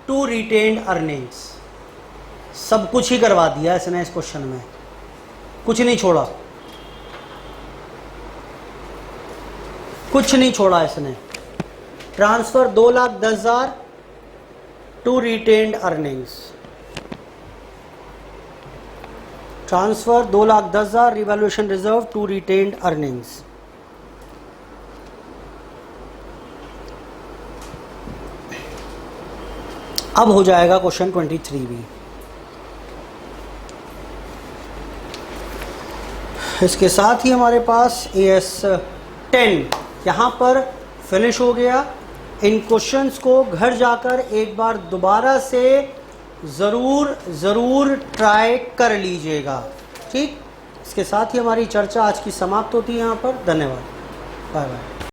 to retained earnings. सब कुछ ही करवा दिया इसने इस क्वेश्चन में, कुछ नहीं छोड़ा, कुछ नहीं छोड़ा इसने। Transfer 2,10,000 to retained earnings. Transfer 2,10,000 revaluation reserve to retained earnings. अब हो जाएगा क्वेश्चन 23 भी। इसके साथ ही हमारे पास AS 10 यहाँ पर फिनिश हो गया। इन क्वेश्चंस को घर जाकर एक बार दोबारा से ज़रूर ट्राई कर लीजिएगा, ठीक। इसके साथ ही हमारी चर्चा आज की समाप्त होती है यहाँ पर। धन्यवाद, बाय बाय।